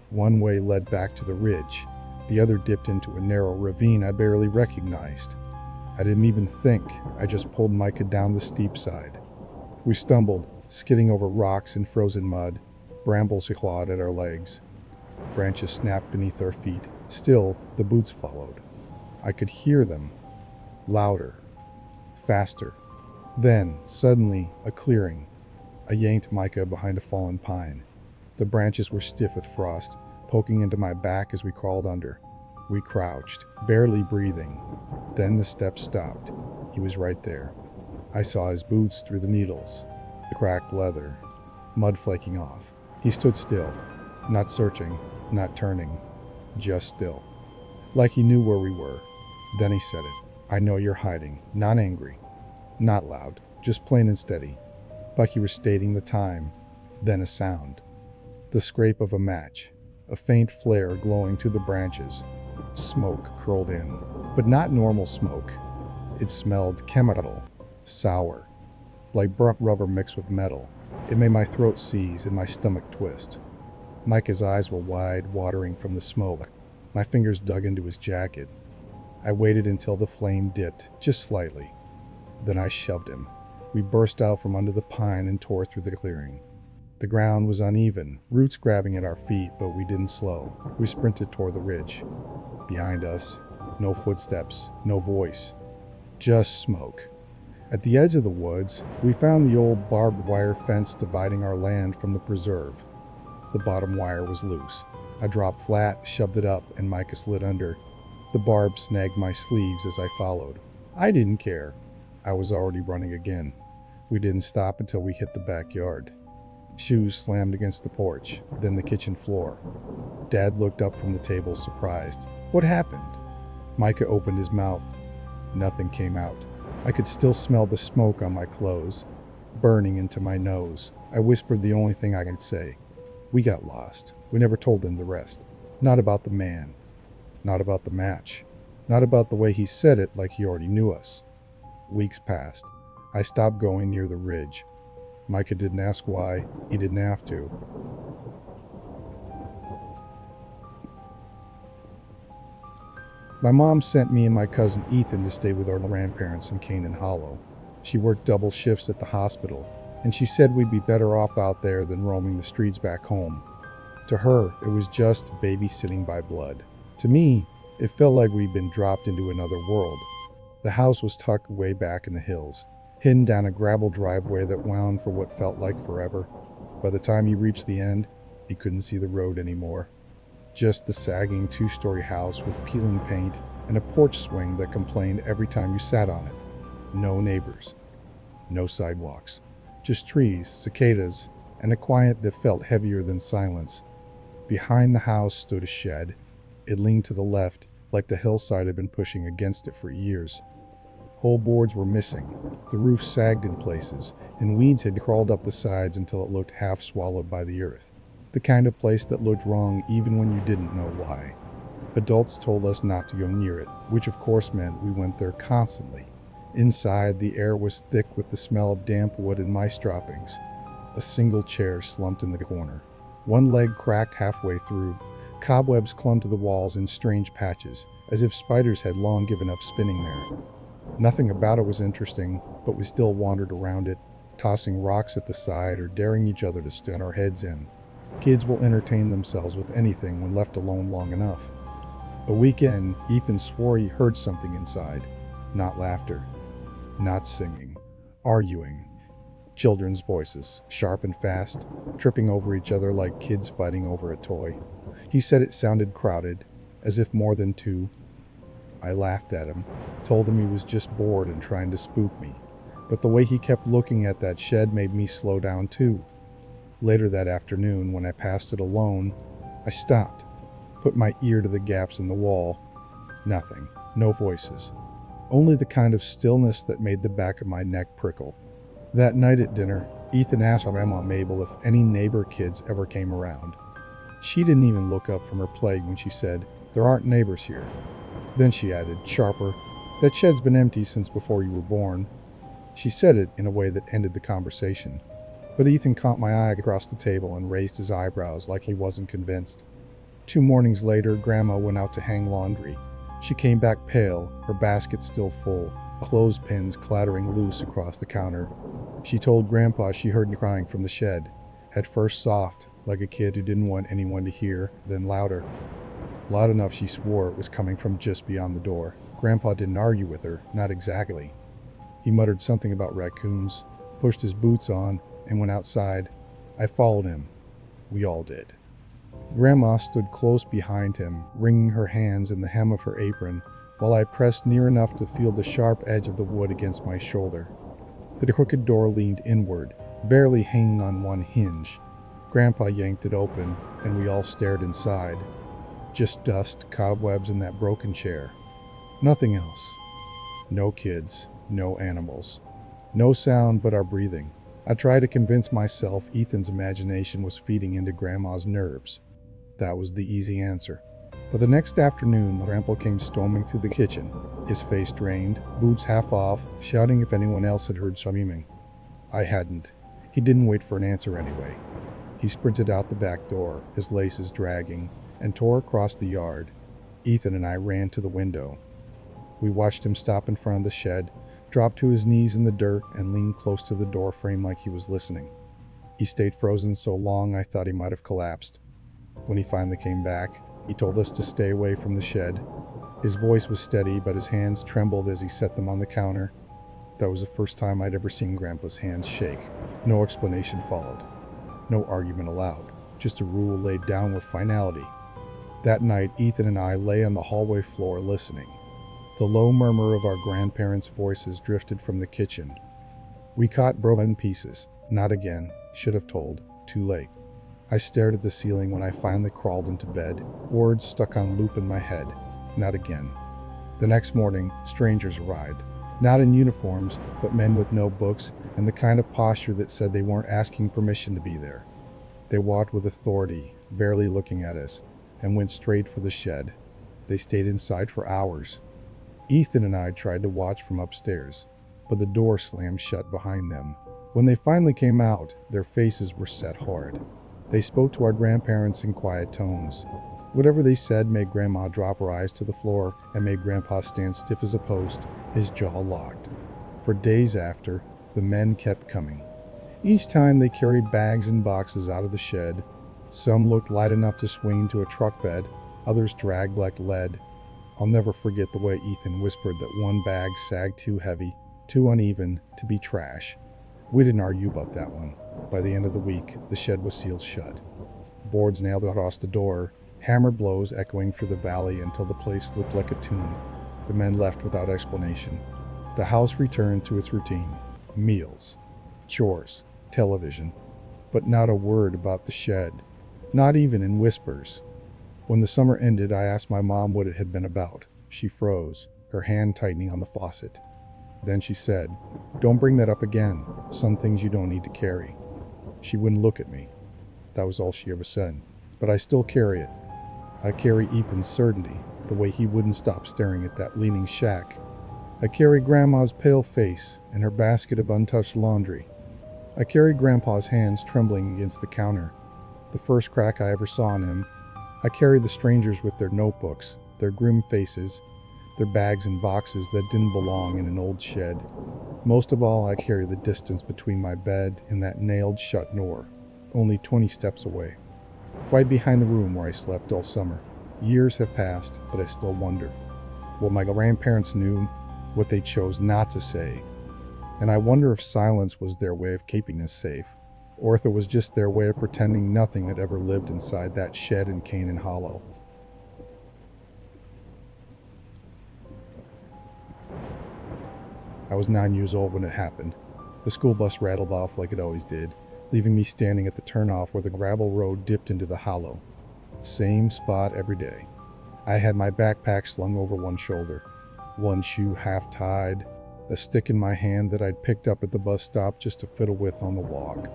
One way led back to the ridge. The other dipped into a narrow ravine I barely recognized. I didn't even think. I just pulled Micah down the steep side. We stumbled, skidding over rocks and frozen mud. Brambles clawed at our legs. Branches snapped beneath our feet. Still, the boots followed. I could hear them. Louder. Faster. Then, suddenly, a clearing. I yanked Micah behind a fallen pine. The branches were stiff with frost, poking into my back as we crawled under. We crouched, barely breathing. Then the steps stopped. He was right there. I saw his boots through the needles, the cracked leather, mud flaking off. He stood still, not searching, not turning, just still. Like he knew where we were. Then he said it. "I know you're hiding." Not angry, not loud, just plain and steady. Like he was stating the time. Then a sound. The scrape of a match. A faint flare glowing to the branches. Smoke curled in. But not normal smoke. It smelled chemical. Sour. Like burnt rubber mixed with metal. It made my throat seize and my stomach twist. Micah's eyes were wide, watering from the smoke. My fingers dug into his jacket. I waited until the flame dipped, just slightly. Then I shoved him. We burst out from under the pine and tore through the clearing. The ground was uneven, roots grabbing at our feet, but we didn't slow. We sprinted toward the ridge. Behind us, no footsteps, no voice. Just smoke. At the edge of the woods, we found the old barbed wire fence dividing our land from the preserve. The bottom wire was loose. I dropped flat, shoved it up, and Micah slid under. The barb snagged my sleeves as I followed. I didn't care. I was already running again. We didn't stop until we hit the backyard. Shoes slammed against the porch, then the kitchen floor. Dad looked up from the table, surprised. "What happened?" Micah opened his mouth. Nothing came out. I could still smell the smoke on my clothes, burning into my nose. I whispered the only thing I could say. "We got lost. We never told them the rest. Not about the man. Not about the match. Not about the way he said it like he already knew us." Weeks passed. I stopped going near the ridge. Micah didn't ask why. He didn't have to. My mom sent me and my cousin Ethan to stay with our grandparents in Canaan Hollow. She worked double shifts at the hospital, and she said we'd be better off out there than roaming the streets back home. To her, it was just babysitting by blood. To me, it felt like we'd been dropped into another world. The house was tucked way back in the hills, hidden down a gravel driveway that wound for what felt like forever. By the time you reached the end, you couldn't see the road anymore. Just the sagging two-story house with peeling paint and a porch swing that complained every time you sat on it. No neighbors. No sidewalks. Just trees, cicadas, and a quiet that felt heavier than silence. Behind the house stood a shed. It leaned to the left, like the hillside had been pushing against it for years. Whole boards were missing. The roof sagged in places, and weeds had crawled up the sides until it looked half swallowed by the earth. The kind of place that looked wrong even when you didn't know why. Adults told us not to go near it, which of course meant we went there constantly. Inside, the air was thick with the smell of damp wood and mice droppings. A single chair slumped in the corner. One leg cracked halfway through. Cobwebs clung to the walls in strange patches, as if spiders had long given up spinning there. Nothing about it was interesting, but we still wandered around it, tossing rocks at the side or daring each other to stick our heads in. Kids will entertain themselves with anything when left alone long enough. A weekend, Ethan swore he heard something inside. Not laughter, not singing, arguing. Children's voices, sharp and fast, tripping over each other like kids fighting over a toy. He said it sounded crowded, as if more than two. I laughed at him, told him he was just bored and trying to spook me. But the way he kept looking at that shed made me slow down too. Later that afternoon, when I passed it alone, I stopped, put my ear to the gaps in the wall. Nothing, no voices. Only the kind of stillness that made the back of my neck prickle. That night at dinner, Ethan asked Grandma Mabel if any neighbor kids ever came around. She didn't even look up from her plate when she said, "There aren't neighbors here." Then she added, sharper, "That shed's been empty since before you were born." She said it in a way that ended the conversation. But Ethan caught my eye across the table and raised his eyebrows like he wasn't convinced. 2 mornings later, Grandma went out to hang laundry. She came back pale, her basket still full, clothespins clattering loose across the counter. She told Grandpa she heard crying from the shed. At first soft, like a kid who didn't want anyone to hear, then louder. Loud enough she swore it was coming from just beyond the door. Grandpa didn't argue with her, not exactly. He muttered something about raccoons, pushed his boots on, and went outside. I followed him. We all did. Grandma stood close behind him, wringing her hands in the hem of her apron, while I pressed near enough to feel the sharp edge of the wood against my shoulder. The crooked door leaned inward, barely hanging on one hinge. Grandpa yanked it open, and we all stared inside. Just dust, cobwebs, and that broken chair. Nothing else. No kids, no animals. No sound but our breathing. I tried to convince myself Ethan's imagination was feeding into Grandma's nerves. That was the easy answer. But the next afternoon, Grandpa came storming through the kitchen, his face drained, boots half off, shouting if anyone else had heard screaming. I hadn't. He didn't wait for an answer anyway. He sprinted out the back door, his laces dragging, and tore across the yard. Ethan and I ran to the window. We watched him stop in front of the shed, drop to his knees in the dirt, and lean close to the door frame like he was listening. He stayed frozen so long I thought he might have collapsed. When he finally came back, he told us to stay away from the shed. His voice was steady, but his hands trembled as he set them on the counter. That was the first time I'd ever seen Grandpa's hands shake. No explanation followed. No argument allowed. Just a rule laid down with finality. That night, Ethan and I lay on the hallway floor listening. The low murmur of our grandparents' voices drifted from the kitchen. We caught broken pieces. Not again. Should have told. Too late. I stared at the ceiling when I finally crawled into bed, words stuck on loop in my head. Not again. The next morning, strangers arrived. Not in uniforms, but men with notebooks and the kind of posture that said they weren't asking permission to be there. They walked with authority, barely looking at us, and went straight for the shed. They stayed inside for hours. Ethan and I tried to watch from upstairs, but the door slammed shut behind them. When they finally came out, their faces were set hard. They spoke to our grandparents in quiet tones. Whatever they said made Grandma drop her eyes to the floor and made Grandpa stand stiff as a post, his jaw locked. For days after, the men kept coming. Each time they carried bags and boxes out of the shed. Some looked light enough to swing to a truck bed, others dragged like lead. I'll never forget the way Ethan whispered that one bag sagged too heavy, too uneven, to be trash. We didn't argue about that one. By the end of the week, the shed was sealed shut. Boards nailed across the door, hammer blows echoing through the valley until the place looked like a tomb. The men left without explanation. The house returned to its routine. Meals, chores, television, but not a word about the shed. Not even in whispers. When the summer ended, I asked my mom what it had been about. She froze, her hand tightening on the faucet. Then she said, "Don't bring that up again. Some things you don't need to carry." She wouldn't look at me. That was all she ever said. But I still carry it. I carry Ethan's certainty, the way he wouldn't stop staring at that leaning shack. I carry Grandma's pale face and her basket of untouched laundry. I carry Grandpa's hands trembling against the counter, the first crack I ever saw in him. I carry the strangers with their notebooks, their grim faces, their bags and boxes that didn't belong in an old shed. Most of all, I carry the distance between my bed and that nailed shut door, only 20 steps away, right behind the room where I slept all summer. Years have passed, but I still wonder what my grandparents knew, what they chose not to say. And I wonder if silence was their way of keeping us safe, or if it was just their way of pretending nothing had ever lived inside that shed in Canaan Hollow. I was 9 years old when it happened. The school bus rattled off like it always did, leaving me standing at the turnoff where the gravel road dipped into the hollow. Same spot every day. I had my backpack slung over one shoulder, one shoe half tied, a stick in my hand that I'd picked up at the bus stop just to fiddle with on the walk.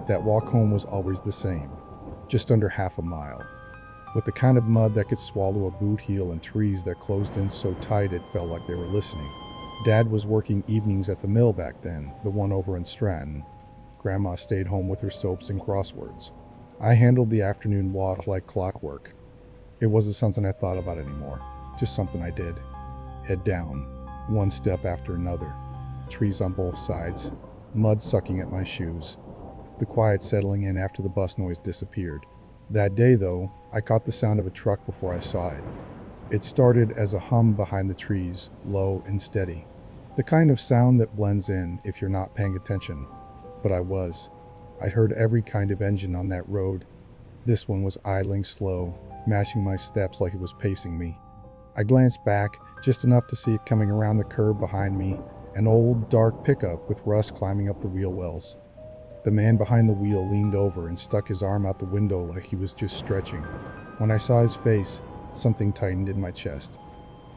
That walk home was always the same, just under half a mile, with the kind of mud that could swallow a boot heel and trees that closed in so tight it felt like they were listening. Dad was working evenings at the mill back then, the one over in Stratton. Grandma stayed home with her soaps and crosswords. I handled the afternoon walk like clockwork. It wasn't something I thought about anymore, just something I did. Head down, one step after another. Trees on both sides, mud sucking at my shoes. The quiet settling in after the bus noise disappeared. That day, though, I caught the sound of a truck before I saw it. It started as a hum behind the trees, low and steady. The kind of sound that blends in if you're not paying attention. But I was. I heard every kind of engine on that road. This one was idling slow, matching my steps like it was pacing me. I glanced back, just enough to see it coming around the curve behind me, an old, dark pickup with rust climbing up the wheel wells. The man behind the wheel leaned over and stuck his arm out the window like he was just stretching. When I saw his face, something tightened in my chest.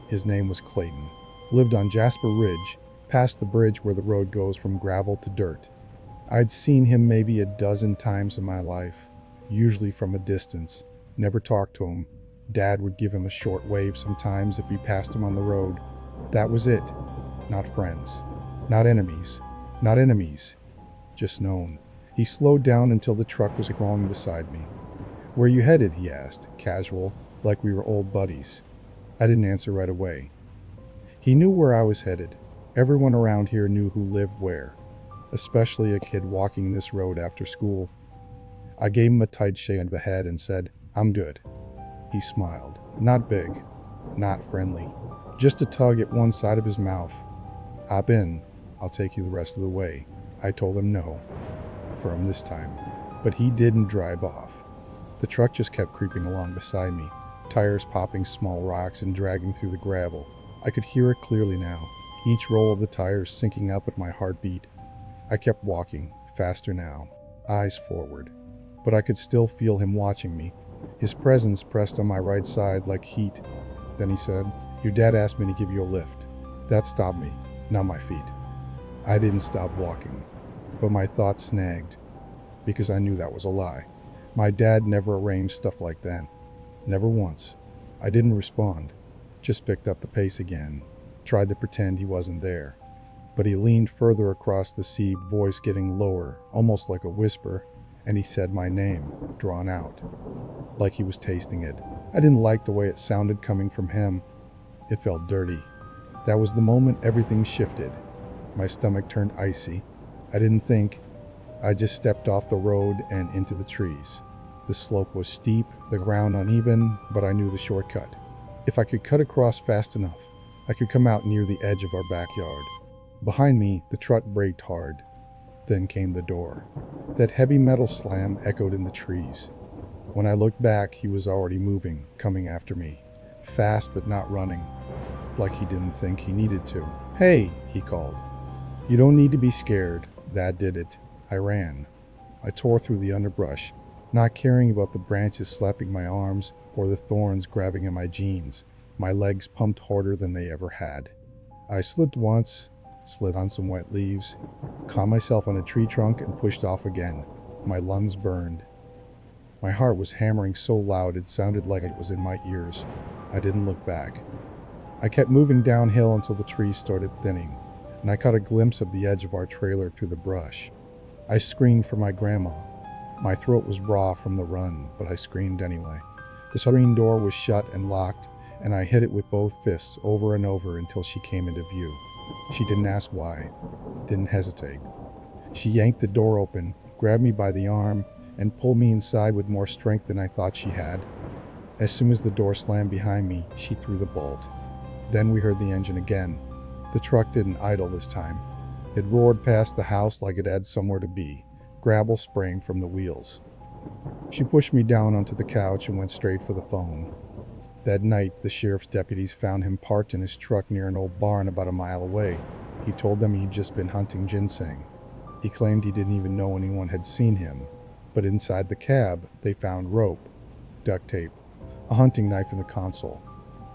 His name was Clayton. Lived on Jasper Ridge, past the bridge where the road goes from gravel to dirt. I'd seen him maybe a dozen times in my life, usually from a distance. Never talked to him. Dad would give him a short wave sometimes if he passed him on the road. That was it. Not friends. Not enemies. Not enemies. Just known. He slowed down until the truck was crawling beside me. "Where you headed?" he asked, casual, like we were old buddies. I didn't answer right away. He knew where I was headed. Everyone around here knew who lived where, especially a kid walking this road after school. I gave him a tight shake of the head and said, "I'm good." He smiled. Not big, not friendly, just a tug at one side of his mouth. "Hop in, I'll take you the rest of the way." I told him no, firm this time, but he didn't drive off. The truck just kept creeping along beside me, tires popping small rocks and dragging through the gravel. I could hear it clearly now, each roll of the tires syncing up with my heartbeat. I kept walking, faster now, eyes forward, but I could still feel him watching me, his presence pressed on my right side like heat. Then he said, "Your dad asked me to give you a lift." That stopped me, not my feet. I didn't stop walking, but my thoughts snagged, because I knew that was a lie. My dad never arranged stuff like that. Never once. I didn't respond, just picked up the pace again, tried to pretend he wasn't there. But he leaned further across the seat, voice getting lower, almost like a whisper, and he said my name, drawn out, like he was tasting it. I didn't like the way it sounded coming from him. It felt dirty. That was the moment everything shifted. My stomach turned icy. I didn't think. I just stepped off the road and into the trees. The slope was steep, the ground uneven, but I knew the shortcut. If I could cut across fast enough, I could come out near the edge of our backyard. Behind me, the truck braked hard. Then came the door. That heavy metal slam echoed in the trees. When I looked back, he was already moving, coming after me. Fast but not running, like he didn't think he needed to. "Hey," he called. "You don't need to be scared." That did it. I ran. I tore through the underbrush, not caring about the branches slapping my arms or the thorns grabbing at my jeans. My legs pumped harder than they ever had. I slipped once, slid on some wet leaves, caught myself on a tree trunk and pushed off again. My lungs burned. My heart was hammering so loud it sounded like it was in my ears. I didn't look back. I kept moving downhill until the trees started thinning, and I caught a glimpse of the edge of our trailer through the brush. I screamed for my grandma. My throat was raw from the run, but I screamed anyway. The screen door was shut and locked, and I hit it with both fists over and over until she came into view. She didn't ask why, didn't hesitate. She yanked the door open, grabbed me by the arm, and pulled me inside with more strength than I thought she had. As soon as the door slammed behind me, she threw the bolt. Then we heard the engine again. The truck didn't idle this time. It roared past the house like it had somewhere to be, gravel spraying from the wheels. She pushed me down onto the couch and went straight for the phone. That night, the sheriff's deputies found him parked in his truck near an old barn about a mile away. He told them he'd just been hunting ginseng. He claimed he didn't even know anyone had seen him. But inside the cab, they found rope, duct tape, a hunting knife in the console.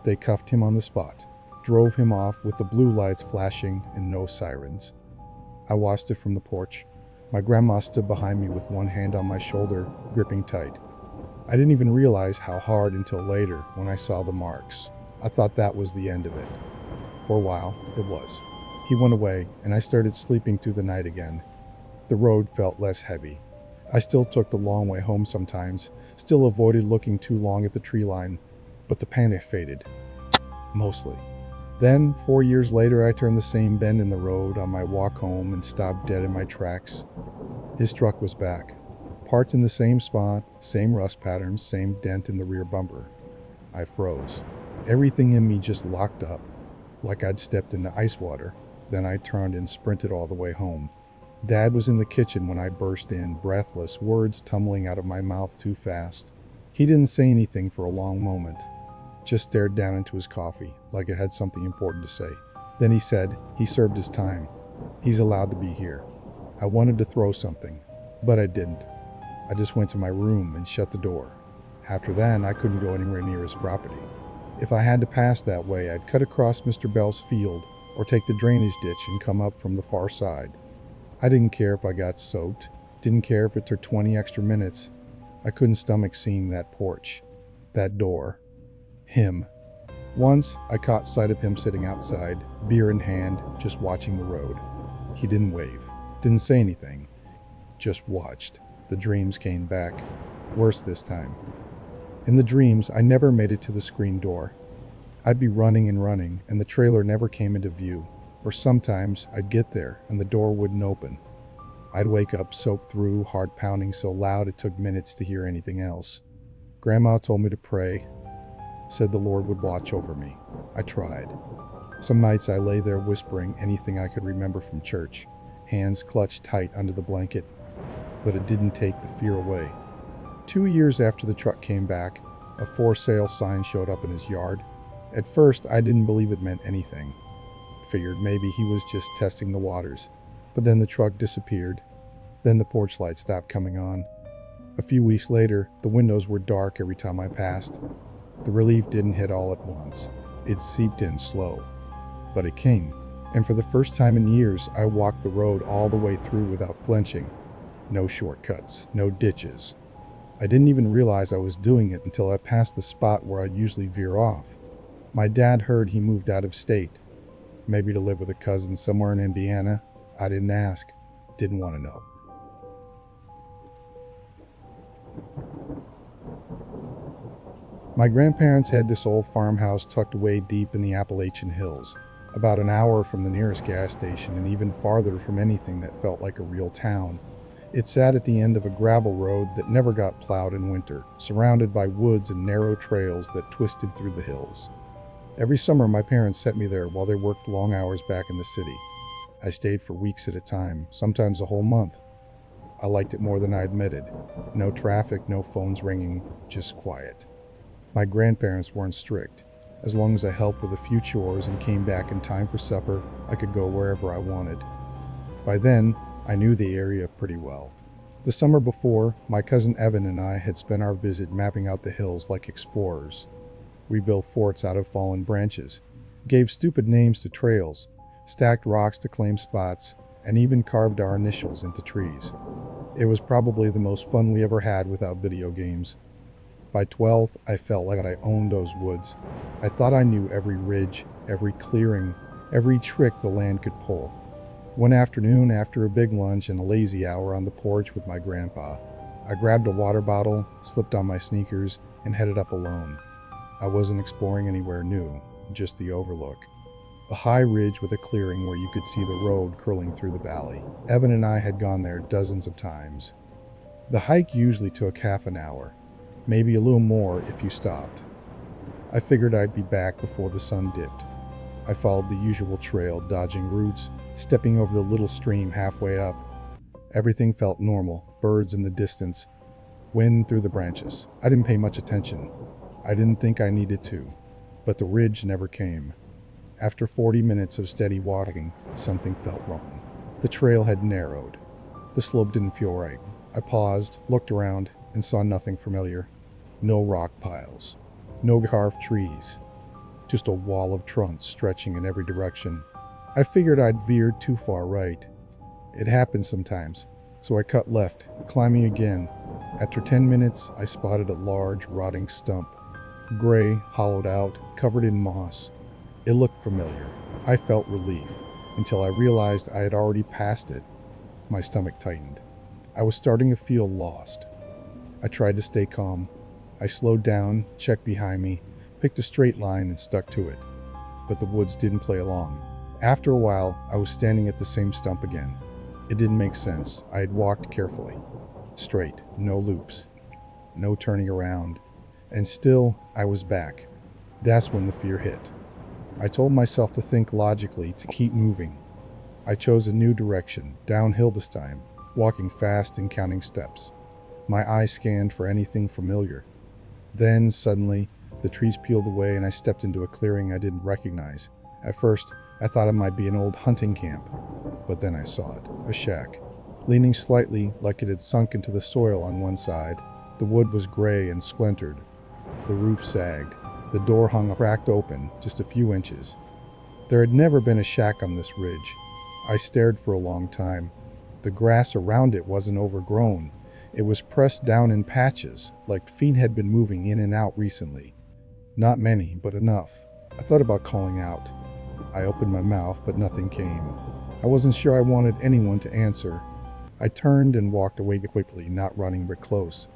They cuffed him on the spot, drove him off with the blue lights flashing and no sirens. I watched it from the porch. My grandma stood behind me with one hand on my shoulder, gripping tight. I didn't even realize how hard until later when I saw the marks. I thought that was the end of it. For a while, it was. He went away, and I started sleeping through the night again. The road felt less heavy. I still took the long way home sometimes, still avoided looking too long at the tree line, but the panic faded. Mostly. Then, 4 years later, I turned the same bend in the road on my walk home and stopped dead in my tracks. His truck was back. Parked in the same spot, same rust patterns, same dent in the rear bumper. I froze. Everything in me just locked up, like I'd stepped into ice water. Then I turned and sprinted all the way home. Dad was in the kitchen when I burst in, breathless, words tumbling out of my mouth too fast. He didn't say anything for a long moment, just stared down into his coffee, like it had something important to say. Then he said, he served his time. He's allowed to be here. I wanted to throw something, but I didn't. I just went to my room and shut the door. After that, I couldn't go anywhere near his property. If I had to pass that way, I'd cut across Mr. Bell's field or take the drainage ditch and come up from the far side. I didn't care if I got soaked, didn't care if it took 20 extra minutes. I couldn't stomach seeing that porch, that door, him. Once, I caught sight of him sitting outside, beer in hand, just watching the road. He didn't wave, didn't say anything, just watched. The dreams came back, worse this time. In the dreams, I never made it to the screen door. I'd be running and running, and the trailer never came into view. Or sometimes I'd get there and the door wouldn't open. I'd wake up soaked through, heart pounding so loud it took minutes to hear anything else. Grandma told me to pray, said the Lord would watch over me. I tried. Some nights I lay there whispering anything I could remember from church, hands clutched tight under the blanket, but it didn't take the fear away. 2 years after the truck came back, a for sale sign showed up in his yard. At first, I didn't believe it meant anything. Figured maybe he was just testing the waters. But then the truck disappeared. Then the porch light stopped coming on. A few weeks later, the windows were dark every time I passed. The relief didn't hit all at once. It seeped in slow. But it came. And for the first time in years, I walked the road all the way through without flinching. No shortcuts, no ditches. I didn't even realize I was doing it until I passed the spot where I'd usually veer off. My dad heard he moved out of state. Maybe to live with a cousin somewhere in Indiana. I didn't ask. Didn't want to know. My grandparents had this old farmhouse tucked away deep in the Appalachian hills, about an hour from the nearest gas station and even farther from anything that felt like a real town. It sat at the end of a gravel road that never got plowed in winter, surrounded by woods and narrow trails that twisted through the hills. Every summer, my parents sent me there while they worked long hours back in the city. I stayed for weeks at a time, sometimes a whole month. I liked it more than I admitted. No traffic, no phones ringing, just quiet. My grandparents weren't strict. As long as I helped with a few chores and came back in time for supper, I could go wherever I wanted. By then, I knew the area pretty well. The summer before, my cousin Evan and I had spent our visit mapping out the hills like explorers. We built forts out of fallen branches, gave stupid names to trails, stacked rocks to claim spots, and even carved our initials into trees. It was probably the most fun we ever had without video games. By 12, I felt like I owned those woods. I thought I knew every ridge, every clearing, every trick the land could pull. One afternoon, after a big lunch and a lazy hour on the porch with my grandpa, I grabbed a water bottle, slipped on my sneakers, and headed up alone. I wasn't exploring anywhere new, just the overlook. A high ridge with a clearing where you could see the road curling through the valley. Evan and I had gone there dozens of times. The hike usually took half an hour. Maybe a little more if you stopped. I figured I'd be back before the sun dipped. I followed the usual trail, dodging roots, stepping over the little stream halfway up. Everything felt normal, birds in the distance, wind through the branches. I didn't pay much attention. I didn't think I needed to. But the ridge never came. After 40 minutes of steady walking, something felt wrong. The trail had narrowed. The slope didn't feel right. I paused, looked around, and saw nothing familiar. No rock piles. No carved trees. Just a wall of trunks stretching in every direction. I figured I'd veered too far right. It happens sometimes, so I cut left, climbing again. After 10 minutes, I spotted a large, rotting stump. Gray, hollowed out, covered in moss. It looked familiar. I felt relief, until I realized I had already passed it. My stomach tightened. I was starting to feel lost. I tried to stay calm. I slowed down, checked behind me, picked a straight line and stuck to it. But the woods didn't play along. After a while, I was standing at the same stump again. It didn't make sense. I had walked carefully. Straight, no loops, no turning around. And still, I was back. That's when the fear hit. I told myself to think logically, to keep moving. I chose a new direction, downhill this time, walking fast and counting steps. My eyes scanned for anything familiar. Then, suddenly, the trees peeled away and I stepped into a clearing I didn't recognize. At first, I thought it might be an old hunting camp, but then I saw it, a shack. Leaning slightly, like it had sunk into the soil on one side, the wood was gray and splintered. The roof sagged. The door hung cracked open, just a few inches. There had never been a shack on this ridge. I stared for a long time. The grass around it wasn't overgrown. It was pressed down in patches, like feet had been moving in and out recently. Not many, but enough. I thought about calling out. I opened my mouth, but nothing came. I wasn't sure I wanted anyone to answer. I turned and walked away quickly, not running but close.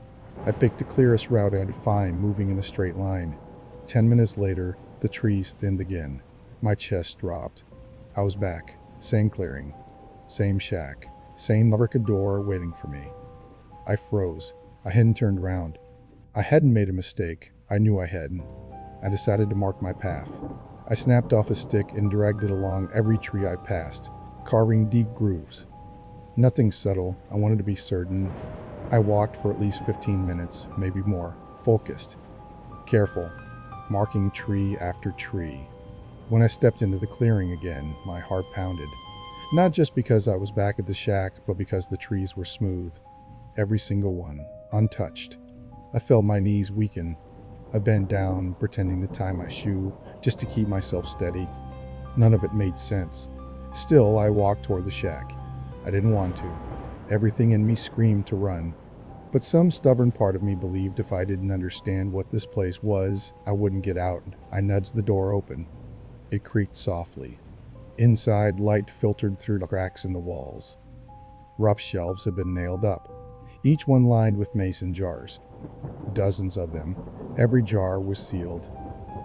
I picked the clearest route I could find, moving in a straight line. 10 minutes later, the trees thinned again. My chest dropped. I was back. Same clearing. Same shack. Same brick door waiting for me. I froze. I hadn't turned around. I hadn't made a mistake. I knew I hadn't. I decided to mark my path. I snapped off a stick and dragged it along every tree I passed, carving deep grooves. Nothing subtle. I wanted to be certain. I walked for at least 15 minutes, maybe more, focused, careful, marking tree after tree. When I stepped into the clearing again, my heart pounded. Not just because I was back at the shack, but because the trees were smooth. Every single one, untouched. I felt my knees weaken. I bent down, pretending to tie my shoe, just to keep myself steady. None of it made sense. Still, I walked toward the shack. I didn't want to. Everything in me screamed to run. But some stubborn part of me believed if I didn't understand what this place was, I wouldn't get out. I nudged the door open. It creaked softly. Inside, light filtered through the cracks in the walls. Rough shelves had been nailed up, each one lined with mason jars. Dozens of them. Every jar was sealed.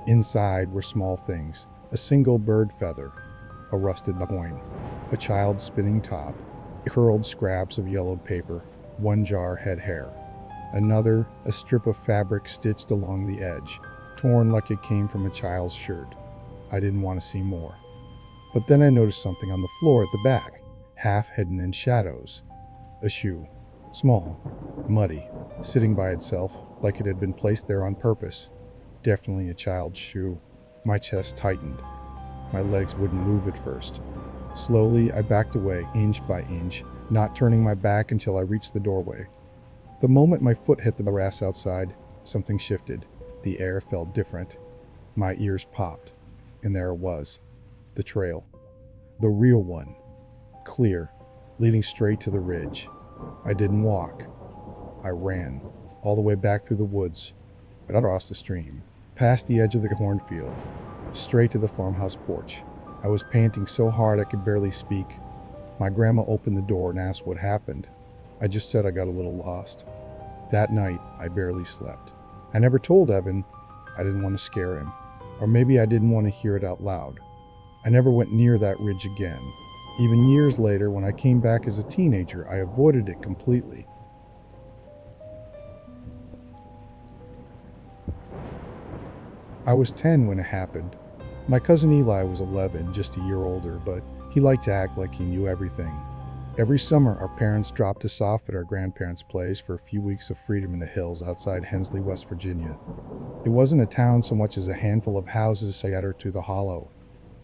Inside were small things, a single bird feather, a rusted coin, a child's spinning top, curled scraps of yellowed paper. One jar had hair. Another, a strip of fabric stitched along the edge, torn like it came from a child's shirt. I didn't want to see more. But then I noticed something on the floor at the back, half hidden in shadows. A shoe. Small, muddy, sitting by itself like it had been placed there on purpose. Definitely a child's shoe. My chest tightened. My legs wouldn't move at first. Slowly, I backed away, inch by inch, not turning my back until I reached the doorway. The moment my foot hit the grass outside, something shifted. The air felt different. My ears popped. And there it was. The trail. The real one. Clear, leading straight to the ridge. I didn't walk. I ran, all the way back through the woods, across the stream, past the edge of the cornfield, straight to the farmhouse porch. I was panting so hard I could barely speak. My grandma opened the door and asked what happened. I just said I got a little lost. That night, I barely slept. I never told Evan. I didn't want to scare him. Or maybe I didn't want to hear it out loud. I never went near that ridge again. Even years later, when I came back as a teenager, I avoided it completely. I was 10 when it happened. My cousin Eli was 11, just a year older, but he liked to act like he knew everything. Every summer, our parents dropped us off at our grandparents' place for a few weeks of freedom in the hills outside Hensley, West Virginia. It wasn't a town so much as a handful of houses scattered to the hollow.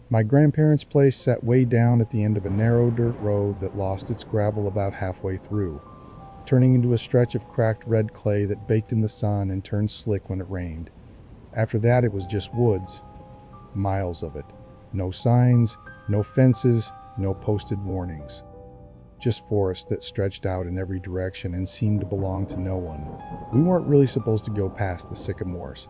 My grandparents' place sat way down at the end of a narrow dirt road that lost its gravel about halfway through, turning into a stretch of cracked red clay that baked in the sun and turned slick when it rained. After that, it was just woods. Miles of it. No signs, no fences, no posted warnings. Just forest that stretched out in every direction and seemed to belong to no one. We weren't really supposed to go past the sycamores.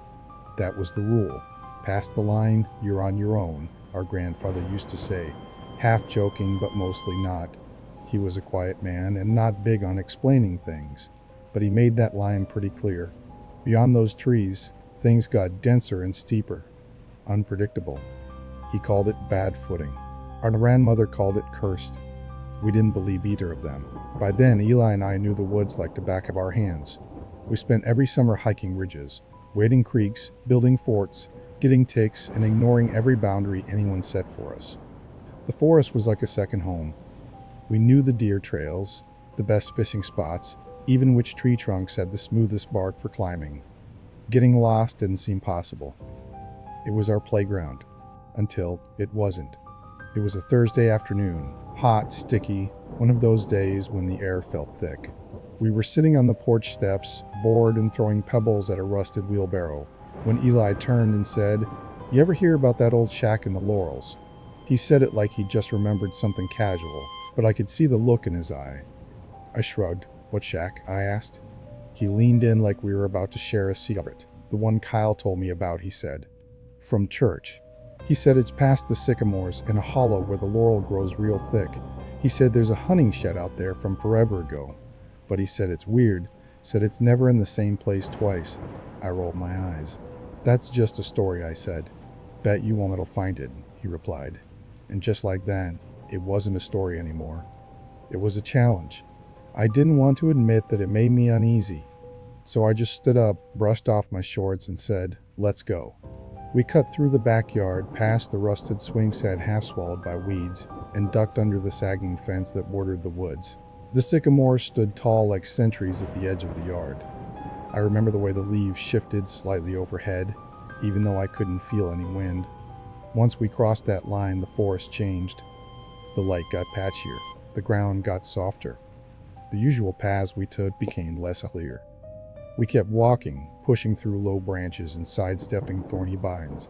That was the rule. Past the line, you're on your own, our grandfather used to say, half joking but mostly not. He was a quiet man and not big on explaining things, but he made that line pretty clear. Beyond those trees, things got denser and steeper, unpredictable. He called it bad footing. Our grandmother called it cursed. We didn't believe either of them. By then, Eli and I knew the woods like the back of our hands. We spent every summer hiking ridges, wading creeks, building forts, getting ticks, and ignoring every boundary anyone set for us. The forest was like a second home. We knew the deer trails, the best fishing spots, even which tree trunks had the smoothest bark for climbing. Getting lost didn't seem possible. It was our playground. Until it wasn't. It was a Thursday afternoon, hot, sticky, one of those days when the air felt thick. We were sitting on the porch steps, bored and throwing pebbles at a rusted wheelbarrow, when Eli turned and said, "You ever hear about that old shack in the Laurels?" He said it like he just remembered something casual, but I could see the look in his eye. I shrugged. "What shack?" I asked. He leaned in like we were about to share a secret. "The one Kyle told me about," he said. "From church." He said it's past the sycamores in a hollow where the laurel grows real thick. He said there's a hunting shed out there from forever ago. But he said it's weird, said it's never in the same place twice. I rolled my eyes. "That's just a story," I said. "Bet you won't find it," he replied. And just like that, it wasn't a story anymore. It was a challenge. I didn't want to admit that it made me uneasy. So I just stood up, brushed off my shorts, and said, "Let's go." We cut through the backyard, past the rusted swing set half swallowed by weeds, and ducked under the sagging fence that bordered the woods. The sycamores stood tall like sentries at the edge of the yard. I remember the way the leaves shifted slightly overhead, even though I couldn't feel any wind. Once we crossed that line, the forest changed. The light got patchier. The ground got softer. The usual paths we took became less clear. We kept walking, pushing through low branches and sidestepping thorny vines.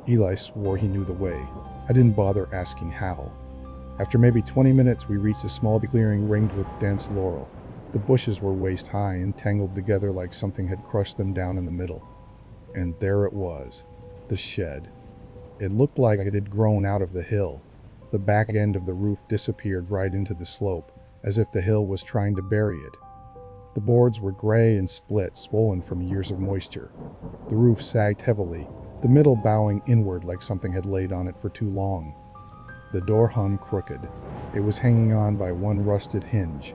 Eli swore he knew the way. I didn't bother asking how. After maybe 20 minutes, we reached a small clearing ringed with dense laurel. The bushes were waist high and tangled together like something had crushed them down in the middle. And there it was, the shed. It looked like it had grown out of the hill. The back end of the roof disappeared right into the slope, as if the hill was trying to bury it. The boards were gray and split, swollen from years of moisture. The roof sagged heavily, the middle bowing inward like something had laid on it for too long. The door hung crooked. It was hanging on by one rusted hinge.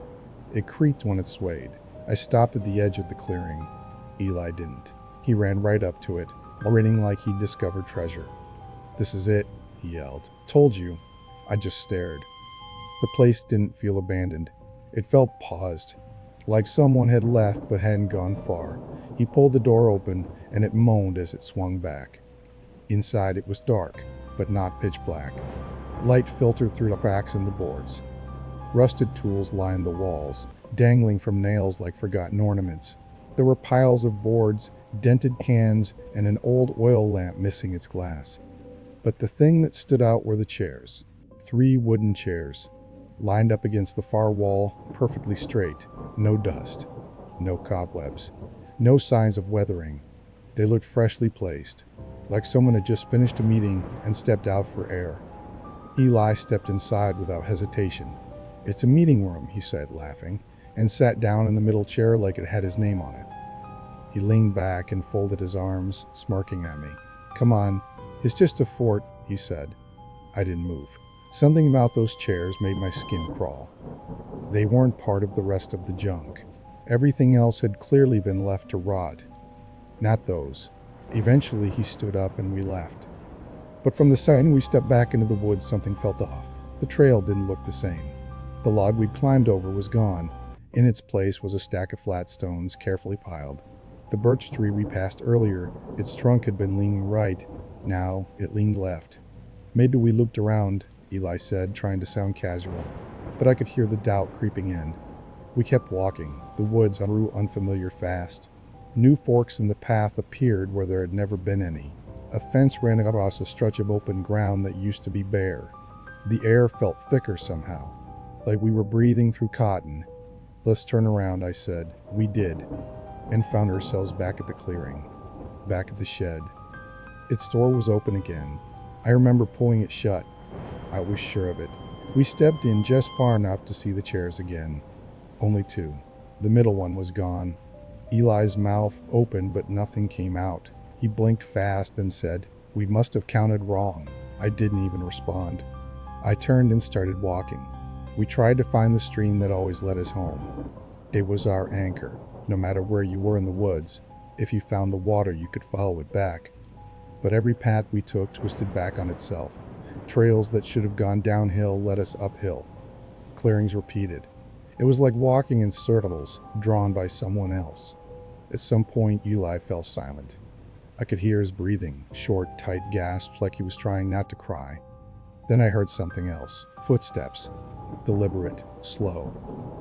It creaked when it swayed. I stopped at the edge of the clearing. Eli didn't. He ran right up to it, grinning like he'd discovered treasure. "This is it," he yelled. "Told you." I just stared. The place didn't feel abandoned. It felt paused, like someone had left but hadn't gone far. He pulled the door open, and it moaned as it swung back. Inside it was dark, but not pitch black. Light filtered through the cracks in the boards. Rusted tools lined the walls, dangling from nails like forgotten ornaments. There were piles of boards, dented cans, and an old oil lamp missing its glass. But the thing that stood out were the chairs. 3 wooden chairs, lined up against the far wall, perfectly straight. No dust, no cobwebs, no signs of weathering. They looked freshly placed, like someone had just finished a meeting and stepped out for air. Eli stepped inside without hesitation. "It's a meeting room," he said, laughing, and sat down in the middle chair like it had his name on it. He leaned back and folded his arms, smirking at me. "Come on, it's just a fort," he said. I didn't move. Something about those chairs made my skin crawl. They weren't part of the rest of the junk. Everything else had clearly been left to rot. Not those. Eventually, he stood up and we left. But from the second we stepped back into the woods, something felt off. The trail didn't look the same. The log we'd climbed over was gone. In its place was a stack of flat stones, carefully piled. The birch tree we passed earlier, its trunk had been leaning right. Now it leaned left. Maybe we looped around, Eli said, trying to sound casual. But I could hear the doubt creeping in. We kept walking. The woods grew unfamiliar fast. New forks in the path appeared where there had never been any. A fence ran across a stretch of open ground that used to be bare. The air felt thicker somehow, like we were breathing through cotton. "Let's turn around," I said. We did, and found ourselves back at the clearing, back at the shed. Its door was open again. I remember pulling it shut. I was sure of it. We stepped in just far enough to see the chairs again. Only two. The middle one was gone. Eli's mouth opened, but nothing came out. He blinked fast and said, "We must have counted wrong." I didn't even respond. I turned and started walking. We tried to find the stream that always led us home. It was our anchor. No matter where you were in the woods, if you found the water, you could follow it back. But every path we took twisted back on itself. Trails that should have gone downhill led us uphill. Clearings repeated. It was like walking in circles, drawn by someone else. At some point, Eli fell silent. I could hear his breathing, short, tight gasps like he was trying not to cry. Then I heard something else. Footsteps. Deliberate, slow,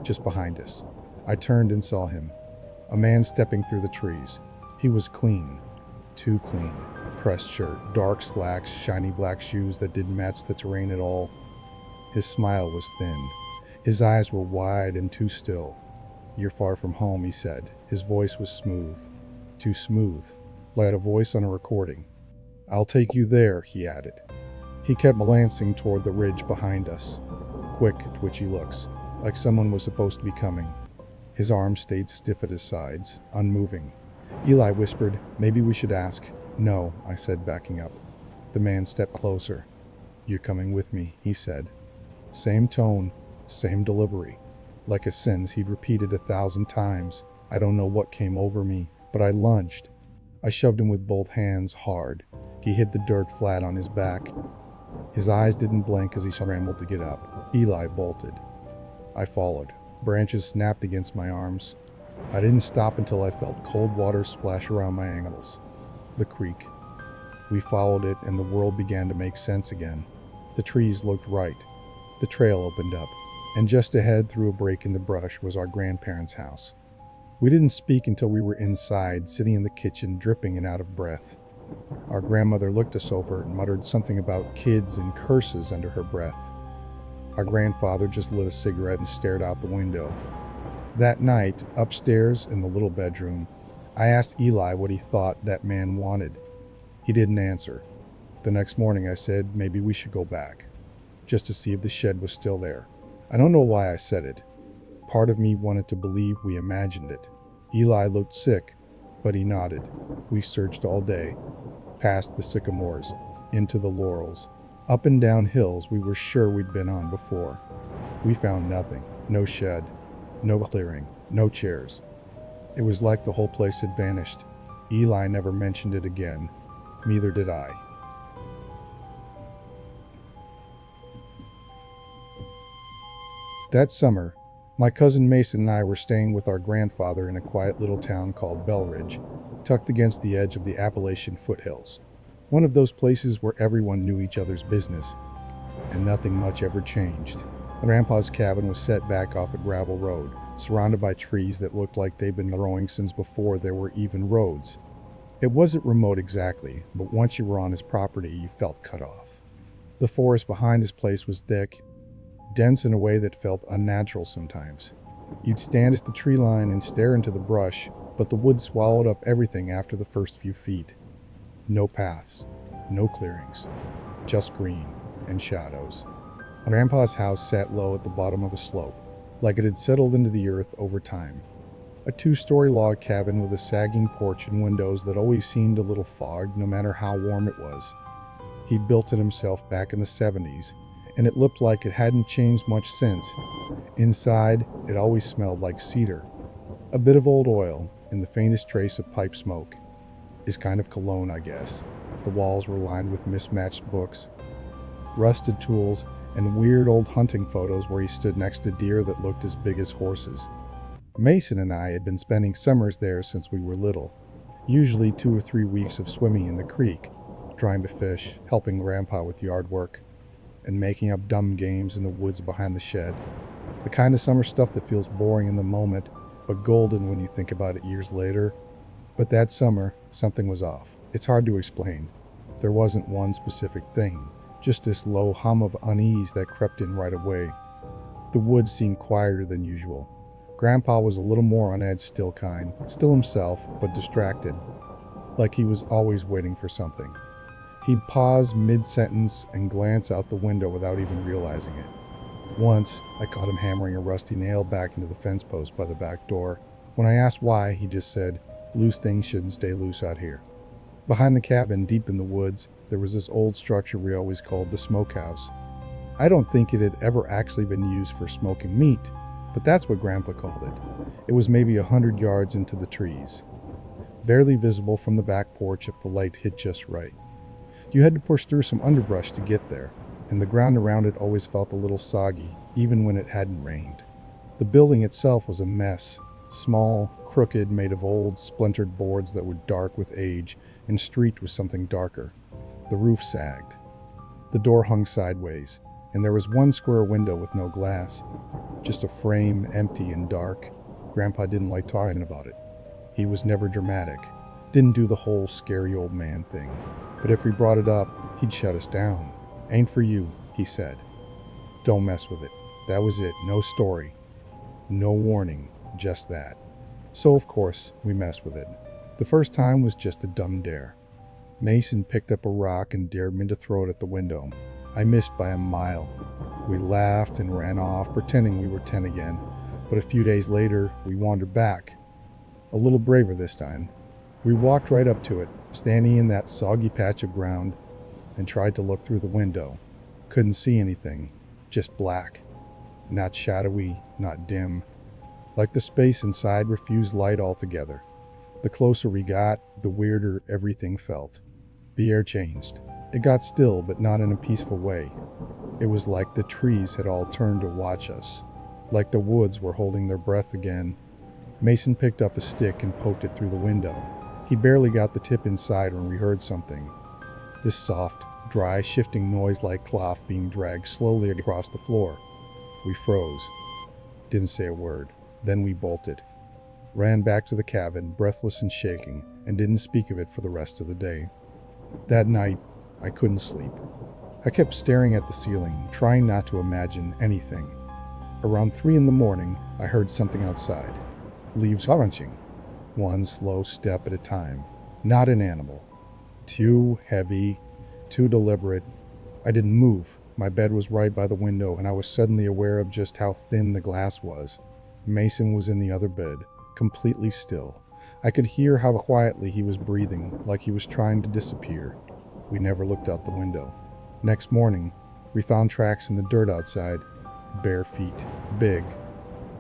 just behind us. I turned and saw him. A man stepping through the trees. He was clean. Too clean. Pressed shirt, dark slacks, shiny black shoes that didn't match the terrain at all. His smile was thin. His eyes were wide and too still. "You're far from home," he said. His voice was smooth. Too smooth. Like a voice on a recording. "I'll take you there," he added. He kept glancing toward the ridge behind us. Quick, twitchy looks, like someone was supposed to be coming. His arms stayed stiff at his sides, unmoving. Eli whispered, "Maybe we should ask." "No," I said, backing up. The man stepped closer. "You're coming with me," he said. Same tone, same delivery. Like a sentence he'd repeated 1,000 times. I don't know what came over me, but I lunged. I shoved him with both hands hard. He hit the dirt flat on his back. His eyes didn't blink as he scrambled to get up. Eli bolted. I followed. Branches snapped against my arms. I didn't stop until I felt cold water splash around my ankles. The creek. We followed it, and the world began to make sense again. The trees looked right. The trail opened up, and just ahead, through a break in the brush, was our grandparents' house. We didn't speak until we were inside, sitting in the kitchen, dripping and out of breath. Our grandmother looked us over and muttered something about kids and curses under her breath. Our grandfather just lit a cigarette and stared out the window. That night, upstairs in the little bedroom, I asked Eli what he thought that man wanted. He didn't answer. The next morning I said maybe we should go back, just to see if the shed was still there. I don't know why I said it. Part of me wanted to believe we imagined it. Eli looked sick, but he nodded. We searched all day, past the sycamores, into the laurels, up and down hills we were sure we'd been on before. We found nothing. No shed, no clearing, no chairs. It was like the whole place had vanished. Eli never mentioned it again. Neither did I. That summer, my cousin Mason and I were staying with our grandfather in a quiet little town called Belridge, tucked against the edge of the Appalachian foothills. One of those places where everyone knew each other's business, and nothing much ever changed. Grandpa's cabin was set back off a gravel road, surrounded by trees that looked like they'd been growing since before there were even roads. It wasn't remote exactly, but once you were on his property, you felt cut off. The forest behind his place was thick, dense in a way that felt unnatural sometimes. You'd stand at the tree line and stare into the brush, but the woods swallowed up everything after the first few feet. No paths, no clearings, just green and shadows. Grandpa's house sat low at the bottom of a slope, like it had settled into the earth over time. A 2-story log cabin with a sagging porch and windows that always seemed a little fogged no matter how warm it was. He'd built it himself back in the 70s, and it looked like it hadn't changed much since. Inside, it always smelled like cedar, a bit of old oil, and the faintest trace of pipe smoke. His kind of cologne, I guess. The walls were lined with mismatched books, rusted tools, and weird old hunting photos where he stood next to deer that looked as big as horses. Mason and I had been spending summers there since we were little, usually 2 or 3 weeks of swimming in the creek, trying to fish, helping Grandpa with yard work, and making up dumb games in the woods behind the shed. The kind of summer stuff that feels boring in the moment, but golden when you think about it years later. But that summer, something was off. It's hard to explain. There wasn't one specific thing, just this low hum of unease that crept in right away. The woods seemed quieter than usual. Grandpa was a little more on edge, still himself, but distracted, like he was always waiting for something. He'd pause mid-sentence and glance out the window without even realizing it. Once, I caught him hammering a rusty nail back into the fence post by the back door. When I asked why, he just said, "Loose things shouldn't stay loose out here." Behind the cabin, deep in the woods, there was this old structure we always called the smokehouse. I don't think it had ever actually been used for smoking meat, but that's what Grandpa called it. It was maybe 100 yards into the trees, barely visible from the back porch if the light hit just right. You had to push through some underbrush to get there, and the ground around it always felt a little soggy, even when it hadn't rained. The building itself was a mess, small, crooked, made of old, splintered boards that were dark with age and streaked with something darker. The roof sagged. The door hung sideways, and there was one square window with no glass, just a frame, empty and dark. Grandpa didn't like talking about it. He was never dramatic, didn't do the whole scary old man thing. But if we brought it up, he'd shut us down. "Ain't for you," he said. "Don't mess with it." That was it. No story. No warning. Just that. So, of course, we messed with it. The first time was just a dumb dare. Mason picked up a rock and dared me to throw it at the window. I missed by a mile. We laughed and ran off, pretending we were 10 again. But a few days later, we wandered back. A little braver this time. We walked right up to it, standing in that soggy patch of ground, and tried to look through the window. Couldn't see anything. Just black. Not shadowy, not dim. Like the space inside refused light altogether. The closer we got, the weirder everything felt. The air changed. It got still, but not in a peaceful way. It was like the trees had all turned to watch us. Like the woods were holding their breath again. Mason picked up a stick and poked it through the window. He barely got the tip inside when we heard something. This soft, dry, shifting noise like cloth being dragged slowly across the floor. We froze. Didn't say a word. Then we bolted. Ran back to the cabin, breathless and shaking, and didn't speak of it for the rest of the day. That night, I couldn't sleep. I kept staring at the ceiling, trying not to imagine anything. Around 3 in the morning, I heard something outside. Leaves crunching. One slow step at a time. Not an animal. Too heavy, too deliberate. I didn't move. My bed was right by the window, and I was suddenly aware of just how thin the glass was. Mason was in the other bed, completely still. I could hear how quietly he was breathing, like he was trying to disappear. We never looked out the window. Next morning, we found tracks in the dirt outside. Bare feet, big,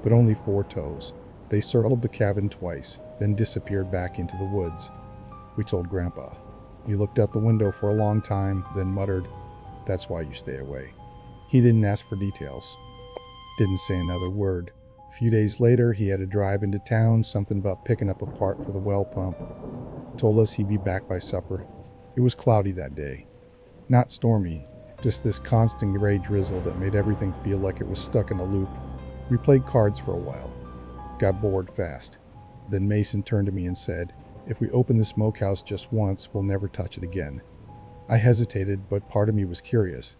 but only 4 toes. They circled the cabin twice, then disappeared back into the woods. We told Grandpa. He looked out the window for a long time, then muttered, "That's why you stay away." He didn't ask for details. Didn't say another word. A few days later, he had a drive into town, something about picking up a part for the well pump. Told us he'd be back by supper. It was cloudy that day. Not stormy, just this constant gray drizzle that made everything feel like it was stuck in a loop. We played cards for a while. Got bored fast. Then Mason turned to me and said, "If we open the smokehouse just once, we'll never touch it again." I hesitated, but part of me was curious.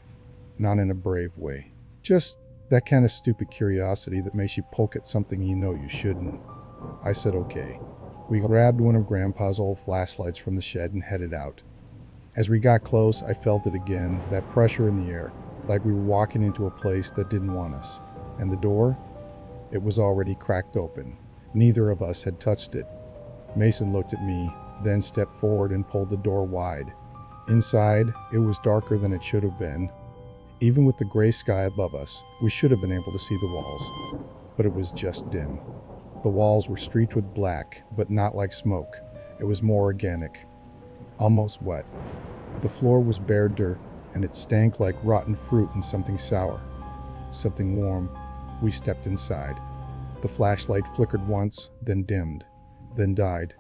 Not in a brave way. Just that kind of stupid curiosity that makes you poke at something you know you shouldn't. I said okay. We grabbed one of Grandpa's old flashlights from the shed and headed out. As we got close, I felt it again, that pressure in the air, like we were walking into a place that didn't want us. And the door? It was already cracked open. Neither of us had touched it. Mason looked at me, then stepped forward and pulled the door wide. Inside, it was darker than it should have been. Even with the gray sky above us, we should have been able to see the walls. But it was just dim. The walls were streaked with black, but not like smoke. It was more organic, almost wet. The floor was bare dirt, and it stank like rotten fruit and something sour. Something warm. We stepped inside. The flashlight flickered once, then dimmed, then died.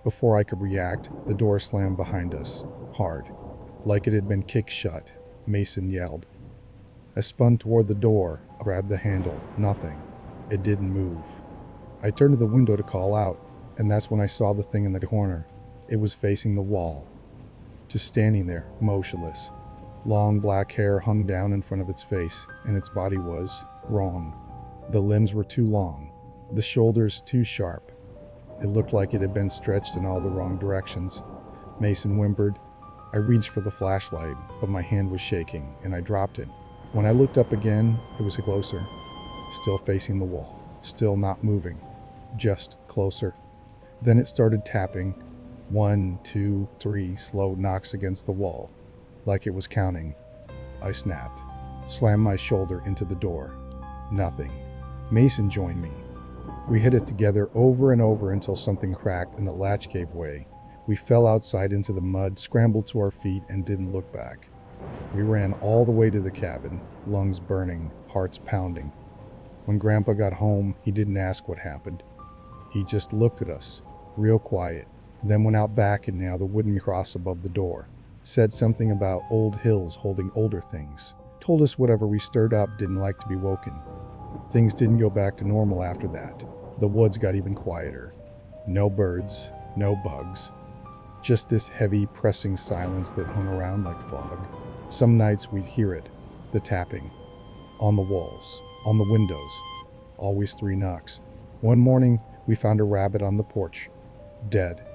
Before I could react, the door slammed behind us, hard, like it had been kicked shut. Mason yelled. I spun toward the door, grabbed the handle. Nothing. It didn't move. I turned to the window to call out, and that's when I saw the thing in the corner. It was facing the wall, just standing there, motionless. Long black hair hung down in front of its face, and its body was wrong. The limbs were too long, the shoulders too sharp. It looked like it had been stretched in all the wrong directions. Mason whimpered. I reached for the flashlight, but my hand was shaking, and I dropped it. When I looked up again, it was closer, still facing the wall, still not moving, just closer. Then it started tapping. 1, 2, 3 slow knocks against the wall, like it was counting. I snapped, slammed my shoulder into the door. Nothing. Mason joined me. We hit it together over and over until something cracked and the latch gave way. We fell outside into the mud, scrambled to our feet, and didn't look back. We ran all the way to the cabin, lungs burning, hearts pounding. When Grandpa got home, he didn't ask what happened. He just looked at us, real quiet, then went out back and nailed the wooden cross above the door. Said something about old hills holding older things. Told us whatever we stirred up didn't like to be woken. Things didn't go back to normal after that. The woods got even quieter. No birds, no bugs. Just this heavy, pressing silence that hung around like fog. Some nights we'd hear it, the tapping. On the walls, on the windows. Always 3 knocks. One morning, we found a rabbit on the porch. Dead.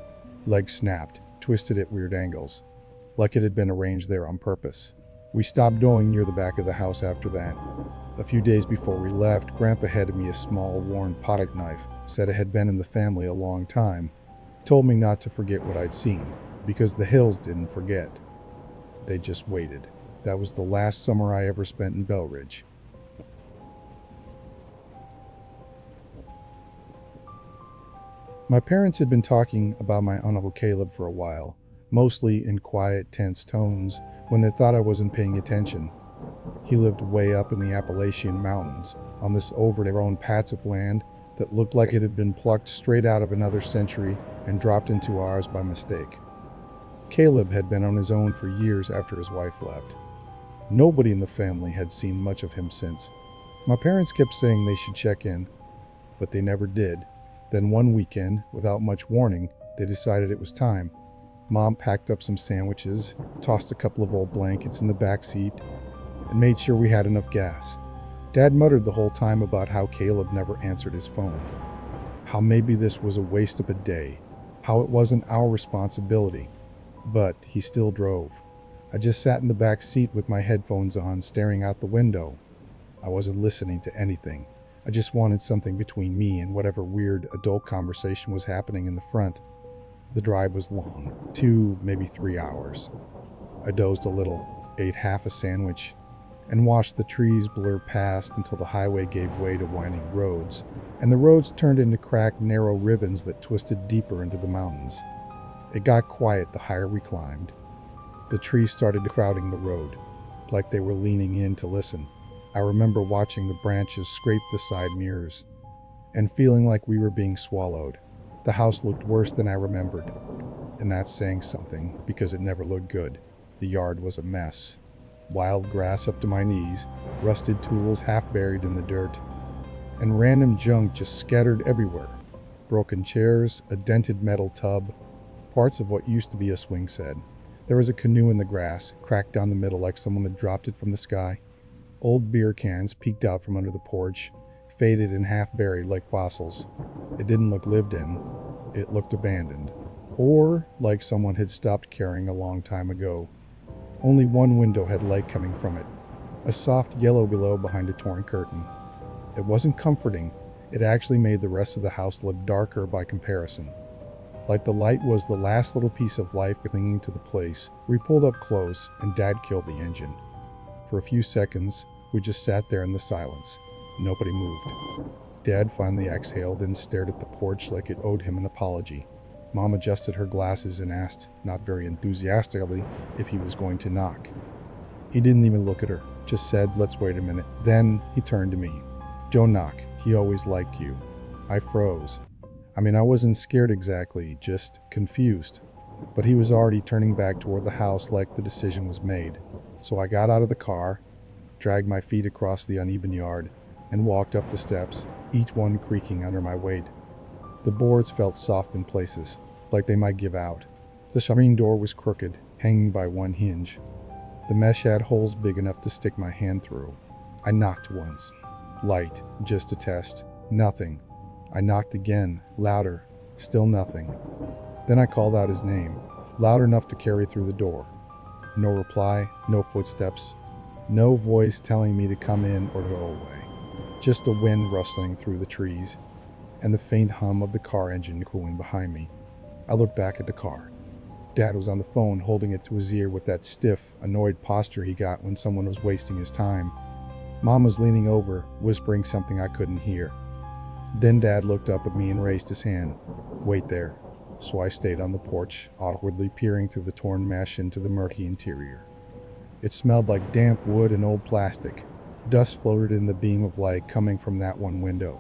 Legs snapped, twisted at weird angles, like it had been arranged there on purpose. We stopped going near the back of the house after that. A few days before we left, Grandpa handed me a small, worn pocket knife, said it had been in the family a long time. Told me not to forget what I'd seen, because the hills didn't forget. They just waited. That was the last summer I ever spent in Bell Ridge. My parents had been talking about my Uncle Caleb for a while, mostly in quiet, tense tones, when they thought I wasn't paying attention. He lived way up in the Appalachian Mountains, on this overgrown patch of land that looked like it had been plucked straight out of another century and dropped into ours by mistake. Caleb had been on his own for years after his wife left. Nobody in the family had seen much of him since. My parents kept saying they should check in, but they never did. Then one weekend, without much warning, they decided it was time. Mom packed up some sandwiches, tossed a couple of old blankets in the back seat, and made sure we had enough gas. Dad muttered the whole time about how Caleb never answered his phone, how maybe this was a waste of a day, how it wasn't our responsibility. But he still drove. I just sat in the back seat with my headphones on, staring out the window. I wasn't listening to anything. I just wanted something between me and whatever weird adult conversation was happening in the front. The drive was long, 2, maybe 3 hours. I dozed a little, ate half a sandwich, and watched the trees blur past until the highway gave way to winding roads, and the roads turned into cracked, narrow ribbons that twisted deeper into the mountains. It got quiet the higher we climbed. The trees started crowding the road, like they were leaning in to listen. I remember watching the branches scrape the side mirrors, and feeling like we were being swallowed. The house looked worse than I remembered, and that's saying something, because it never looked good. The yard was a mess. Wild grass up to my knees, rusted tools half buried in the dirt, and random junk just scattered everywhere. Broken chairs, a dented metal tub, parts of what used to be a swing set. There was a canoe in the grass, cracked down the middle like someone had dropped it from the sky. Old beer cans peeked out from under the porch, faded and half buried like fossils. It didn't look lived in. It looked abandoned. Or like someone had stopped caring a long time ago. Only one window had light coming from it, a soft yellow glow behind a torn curtain. It wasn't comforting. It actually made the rest of the house look darker by comparison. Like the light was the last little piece of life clinging to the place. We pulled up close, and Dad killed the engine. For a few seconds, we just sat there in the silence. Nobody moved. Dad finally exhaled and stared at the porch like it owed him an apology. Mom adjusted her glasses and asked, not very enthusiastically, if he was going to knock. He didn't even look at her, just said, "Let's wait a minute." Then he turned to me. "Don't knock. He always liked you." I froze. I wasn't scared exactly, just confused. But he was already turning back toward the house like the decision was made. So I got out of the car, dragged my feet across the uneven yard, and walked up the steps, each one creaking under my weight. The boards felt soft in places, like they might give out. The screen door was crooked, hanging by one hinge. The mesh had holes big enough to stick my hand through. I knocked once. Light, just a test. Nothing. I knocked again, louder. Still nothing. Then I called out his name, loud enough to carry through the door. No reply, no footsteps, no voice telling me to come in or to go away. Just the wind rustling through the trees and the faint hum of the car engine cooling behind me. I looked back at the car. Dad was on the phone, holding it to his ear with that stiff, annoyed posture he got when someone was wasting his time. Mom was leaning over, whispering something I couldn't hear. Then Dad looked up at me and raised his hand. "Wait there." So I stayed on the porch, awkwardly peering through the torn mesh into the murky interior. It smelled like damp wood and old plastic. Dust floated in the beam of light coming from that one window.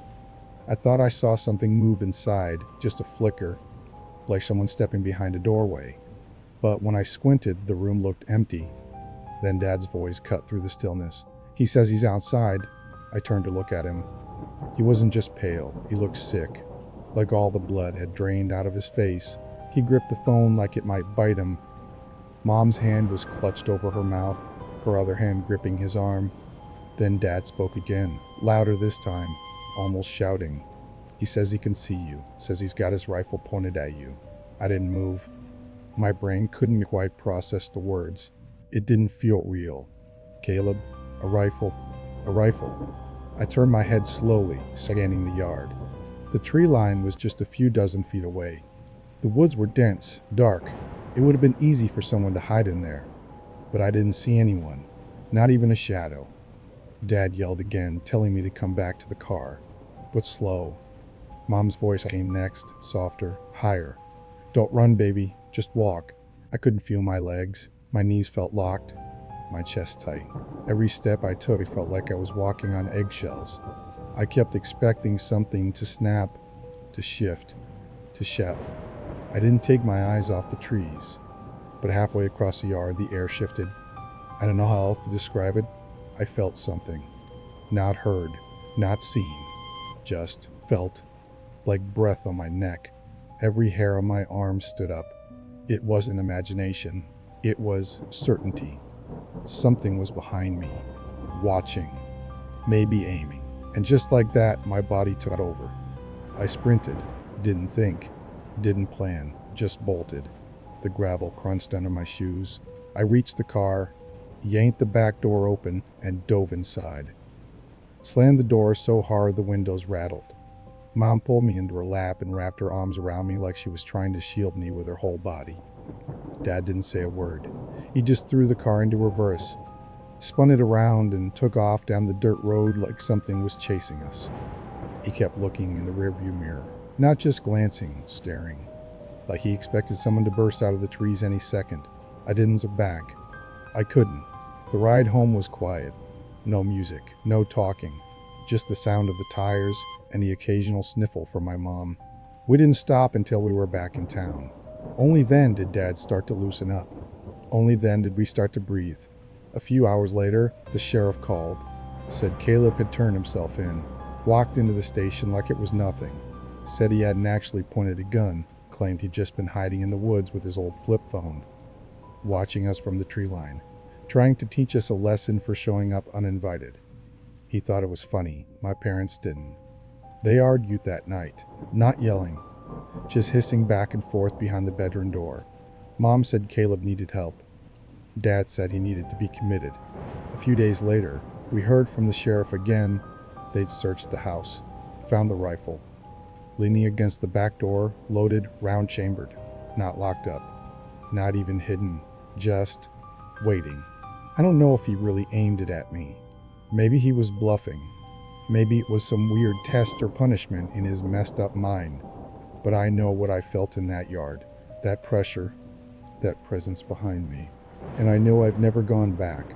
I thought I saw something move inside, just a flicker, like someone stepping behind a doorway. But when I squinted, the room looked empty. Then Dad's voice cut through the stillness. "He says he's outside." I turned to look at him. He wasn't just pale, he looked sick, like all the blood had drained out of his face. He gripped the phone like it might bite him. Mom's hand was clutched over her mouth, her other hand gripping his arm. Then Dad spoke again, louder this time, almost shouting. "He says he can see you, says he's got his rifle pointed at you." I didn't move. My brain couldn't quite process the words. It didn't feel real. "Caleb, a rifle, a rifle." I turned my head slowly, scanning the yard. The tree line was just a few dozen feet away. The woods were dense, dark. It would have been easy for someone to hide in there. But I didn't see anyone, not even a shadow. Dad yelled again, telling me to come back to the car, but slow. Mom's voice came next, softer, higher. "Don't run, baby, just walk." I couldn't feel my legs. My knees felt locked, my chest tight. Every step I took felt like I was walking on eggshells. I kept expecting something to snap, to shift, to shout. I didn't take my eyes off the trees, but halfway across the yard, the air shifted. I don't know how else to describe it. I felt something. Not heard, not seen, just felt, like breath on my neck. Every hair on my arm stood up. It wasn't imagination. It was certainty. Something was behind me, watching, maybe aiming. And just like that, my body took over. I sprinted, didn't think, didn't plan, just bolted. The gravel crunched under my shoes. I reached the car, yanked the back door open, and dove inside. Slammed the door so hard the windows rattled. Mom pulled me into her lap and wrapped her arms around me like she was trying to shield me with her whole body. Dad didn't say a word. He just threw the car into reverse, spun it around, and took off down the dirt road like something was chasing us. He kept looking in the rearview mirror, not just glancing, staring, like he expected someone to burst out of the trees any second. I didn't look back. I couldn't. The ride home was quiet. No music, no talking, just the sound of the tires and the occasional sniffle from my mom. We didn't stop until we were back in town. Only then did Dad start to loosen up. Only then did we start to breathe. A few hours later, the sheriff called, said Caleb had turned himself in, walked into the station like it was nothing, said he hadn't actually pointed a gun, claimed he'd just been hiding in the woods with his old flip phone, watching us from the tree line, trying to teach us a lesson for showing up uninvited. He thought it was funny. My parents didn't. They argued that night, not yelling, just hissing back and forth behind the bedroom door. Mom said Caleb needed help. Dad said he needed to be committed. A few days later, we heard from the sheriff again. They'd searched the house, found the rifle, leaning against the back door, loaded, round-chambered, not locked up, not even hidden, just waiting. I don't know if he really aimed it at me. Maybe he was bluffing. Maybe it was some weird test or punishment in his messed up mind. But I know what I felt in that yard. That pressure, that presence behind me. And I know I've never gone back.